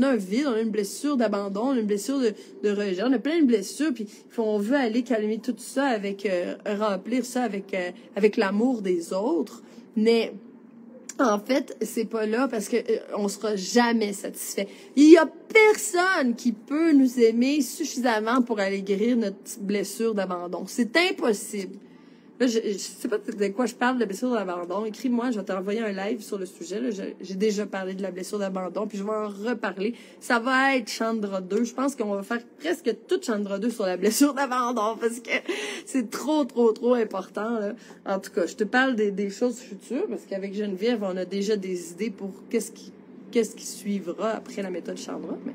Speaker 1: un vide, on a une blessure d'abandon, on a une blessure de rejet, on a plein de blessures, puis on veut aller calmer tout ça avec, remplir ça avec l'amour des autres, mais en fait, c'est pas là parce que on sera jamais satisfait. Il y a personne qui peut nous aimer suffisamment pour aller guérir notre blessure d'abandon. C'est impossible. Là, je sais pas de quoi je parle de la blessure d'abandon. Écris-moi, je vais t'envoyer un live sur le sujet. Là, j'ai déjà parlé de la blessure d'abandon, puis je vais en reparler. Ça va être Chandra 2. Je pense qu'on va faire presque toute Chandra 2 sur la blessure d'abandon parce que c'est trop important. Là. En tout cas, je te parle des choses futures parce qu'avec Geneviève, on a déjà des idées pour qu'est-ce qui suivra après la méthode Chandra. Mais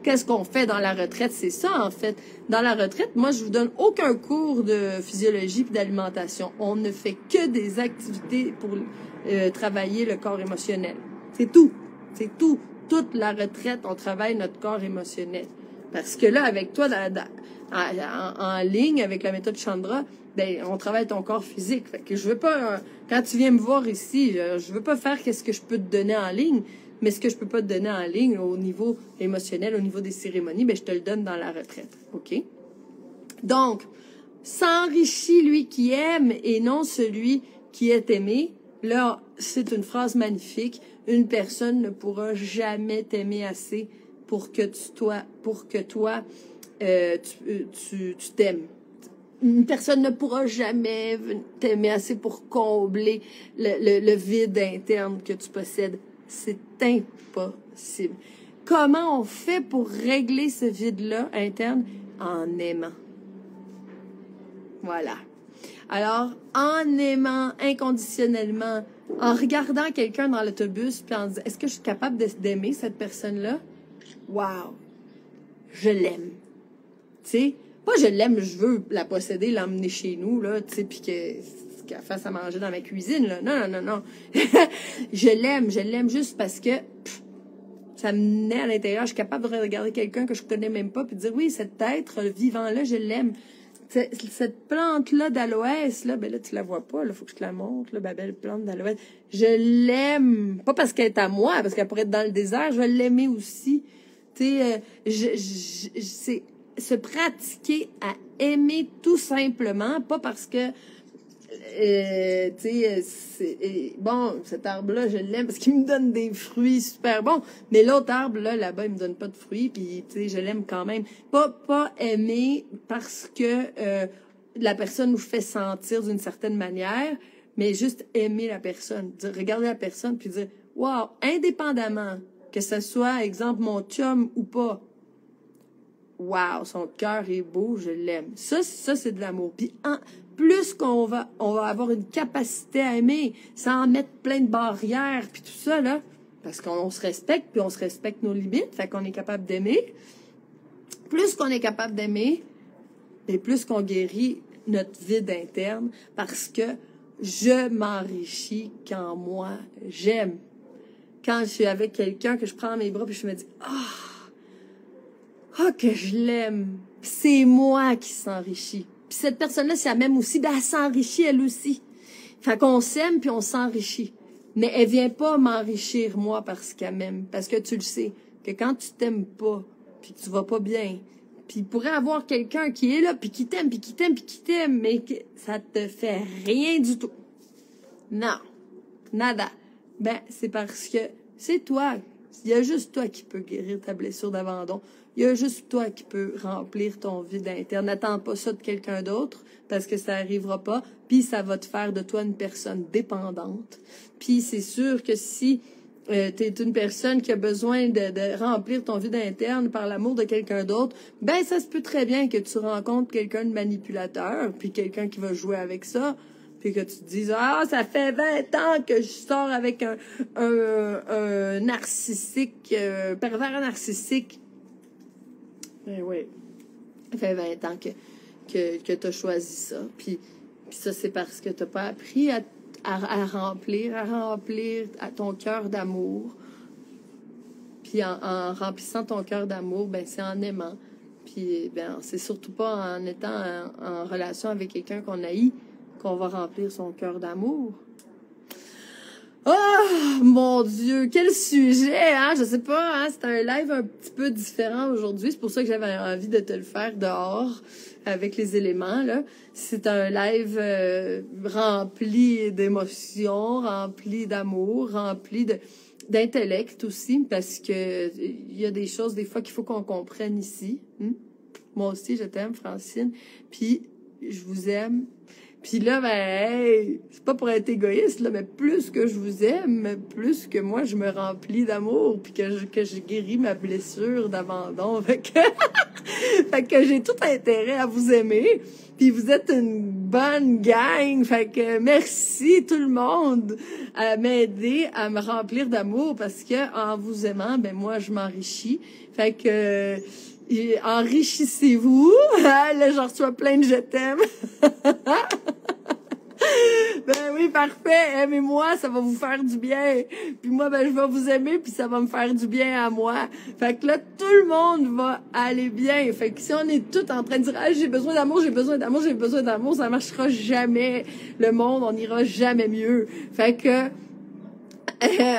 Speaker 1: qu'est-ce qu'on fait dans la retraite? C'est ça, en fait. Dans la retraite, moi, je vous donne aucun cours de physiologie et d'alimentation. On ne fait que des activités pour travailler le corps émotionnel. C'est tout. C'est tout. Toute la retraite, on travaille notre corps émotionnel. Parce que là, avec toi, en ligne, avec la méthode Chandra, ben, on travaille ton corps physique. Fait que je veux pas, quand tu viens me voir ici, je veux pas faire qu'est-ce que je peux te donner en ligne, mais ce que je peux pas te donner en ligne au niveau émotionnel, au niveau des cérémonies, ben, je te le donne dans la retraite. OK? Donc, s'enrichit lui qui aime et non celui qui est aimé. Là, c'est une phrase magnifique. Une personne ne pourra jamais t'aimer assez pour que toi, tu t'aimes. Une personne ne pourra jamais t'aimer assez pour combler le vide interne que tu possèdes. C'est impossible. Comment on fait pour régler ce vide-là interne? En aimant. Voilà. Alors, en aimant inconditionnellement, en regardant quelqu'un dans l'autobus, puis en disant, est-ce que je suis capable d'aimer cette personne-là? Wow! Je l'aime. Tu sais, pas je l'aime, je veux la posséder, l'emmener chez nous, là, tu sais, puis qu'elle fasse à manger dans ma cuisine, là. Non, non, non, non. Je l'aime juste parce que ça me naît à l'intérieur. Je suis capable de regarder quelqu'un que je connais même pas, puis de dire, oui, cet être vivant-là, je l'aime. Cette plante-là d'aloès, là, ben là, tu la vois pas, là, faut que je te la montre, là, ma belle plante d'aloès. Je l'aime. Pas parce qu'elle est à moi, parce qu'elle pourrait être dans le désert, je vais l'aimer aussi. Tu sais, c'est se pratiquer à aimer tout simplement, pas parce que, tu sais, bon, cet arbre-là, je l'aime parce qu'il me donne des fruits super bons, mais l'autre arbre, là-bas, il me donne pas de fruits, puis, tu sais, je l'aime quand même. Pas aimer parce que la personne nous fait sentir d'une certaine manière, mais juste aimer la personne. Dire, regarder la personne, puis dire, wow, indépendamment, que ce soit, exemple, mon chum ou pas, wow, son cœur est beau, je l'aime. Ça, c'est de l'amour. Puis, plus on va avoir une capacité à aimer, sans mettre plein de barrières, puis tout ça, là, parce qu'on se respecte, puis on se respecte nos limites, fait qu'on est capable d'aimer. Plus qu'on est capable d'aimer, et plus qu'on guérit notre vide interne, parce que je m'enrichis quand moi, j'aime. Quand je suis avec quelqu'un, que je prends mes bras, puis je me dis, que je l'aime. C'est moi qui s'enrichis. Puis cette personne-là, si elle m'aime aussi, ben elle s'enrichit elle aussi. Fait qu'on s'aime puis on s'enrichit. Mais elle vient pas m'enrichir moi parce qu'elle m'aime. Parce que tu le sais, que quand tu t'aimes pas, puis que tu vas pas bien, puis il pourrait avoir quelqu'un qui est là, puis qui t'aime, puis qui t'aime, puis qui t'aime, mais que ça te fait rien du tout. Non. Nada. Ben, c'est parce que c'est toi. Il y a juste toi qui peux guérir ta blessure d'abandon. Il y a juste toi qui peux remplir ton vide interne. N'attends pas ça de quelqu'un d'autre parce que ça n'arrivera pas. Puis ça va te faire de toi une personne dépendante. Puis c'est sûr que si tu es une personne qui a besoin de remplir ton vide interne par l'amour de quelqu'un d'autre, ben ça se peut très bien que tu rencontres quelqu'un de manipulateur, puis quelqu'un qui va jouer avec ça. Puis que tu te dises, ça fait 20 ans que je sors avec un narcissique, pervers narcissique. Ben oui, ça fait 20 ans que tu as choisi ça. Puis ça, c'est parce que tu n'as pas appris à remplir à ton cœur d'amour. Puis en remplissant ton cœur d'amour, ben c'est en aimant. Puis ben c'est surtout pas en étant en relation avec quelqu'un qu'on haït qu'on va remplir son cœur d'amour. Oh, mon Dieu, quel sujet, hein? Je sais pas, hein? C'est un live un petit peu différent aujourd'hui. C'est pour ça que j'avais envie de te le faire dehors avec les éléments, là. C'est un live rempli d'émotions, rempli d'amour, rempli d'intellect aussi, parce que il y a des choses, des fois, qu'il faut qu'on comprenne ici. Moi aussi, je t'aime, Francine. Puis, je vous aime. Puis là, ben, hey, c'est pas pour être égoïste, là, mais plus que je vous aime, plus que moi, je me remplis d'amour, puis que je guéris ma blessure d'abandon. Fait que j'ai tout intérêt à vous aimer. Puis vous êtes une bonne gang. Fait que merci tout le monde à m'aider à me remplir d'amour, parce que en vous aimant, ben moi, je m'enrichis. Fait que enrichissez-vous. Là, j'en reçois plein de je t'aime. Ben oui, parfait. Aimez-moi, ça va vous faire du bien. Puis moi, ben je vais vous aimer, puis ça va me faire du bien à moi. Fait que là, tout le monde va aller bien. Fait que si on est tous en train de dire « Ah, j'ai besoin d'amour, j'ai besoin d'amour, j'ai besoin d'amour », ça marchera jamais. Le monde, on n'ira jamais mieux. Fait que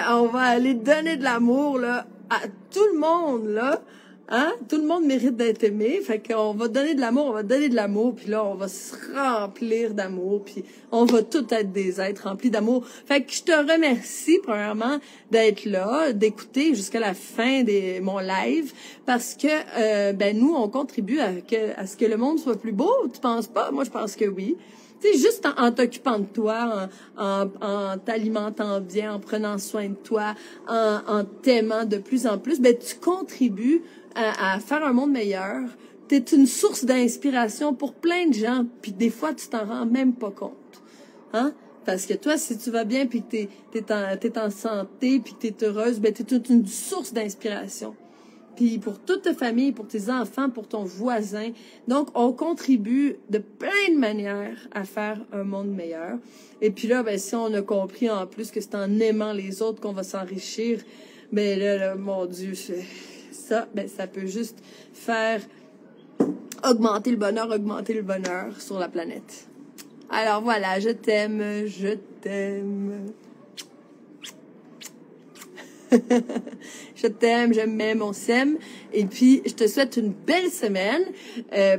Speaker 1: on va aller donner de l'amour là à tout le monde, là. Hein? Tout le monde mérite d'être aimé. Fait qu'on va donner de l'amour, on va donner de l'amour, puis là, on va se remplir d'amour, puis on va tous être des êtres remplis d'amour. Fait que je te remercie, premièrement, d'être là, d'écouter jusqu'à la fin de mon live, parce que, ben, nous, on contribue à ce que le monde soit plus beau. Tu penses pas? Moi, je pense que oui. Tu sais, juste en t'occupant de toi, en t'alimentant bien, en prenant soin de toi, en t'aimant de plus en plus, ben, tu contribues à faire un monde meilleur. T'es une source d'inspiration pour plein de gens, puis des fois, tu t'en rends même pas compte. Hein? Parce que toi, si tu vas bien, puis que t'es en santé, puis que t'es heureuse, ben, t'es une source d'inspiration. Puis pour toute ta famille, pour tes enfants, pour ton voisin. Donc, on contribue de plein de manières à faire un monde meilleur. Et puis là, ben, si on a compris en plus que c'est en aimant les autres qu'on va s'enrichir, ben là, mon Dieu, ça, ben, ça peut juste faire augmenter le bonheur sur la planète. Alors voilà, je t'aime, je t'aime. Je t'aime, je m'aime, on s'aime. Et puis, je te souhaite une belle semaine,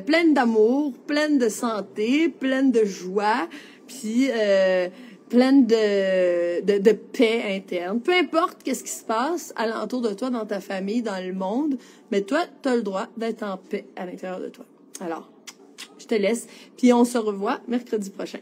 Speaker 1: pleine d'amour, pleine de santé, pleine de joie, puis pleine de paix interne. Peu importe qu'est-ce qui se passe alentour de toi, dans ta famille, dans le monde, mais toi, tu as le droit d'être en paix à l'intérieur de toi. Alors, je te laisse, puis on se revoit mercredi prochain.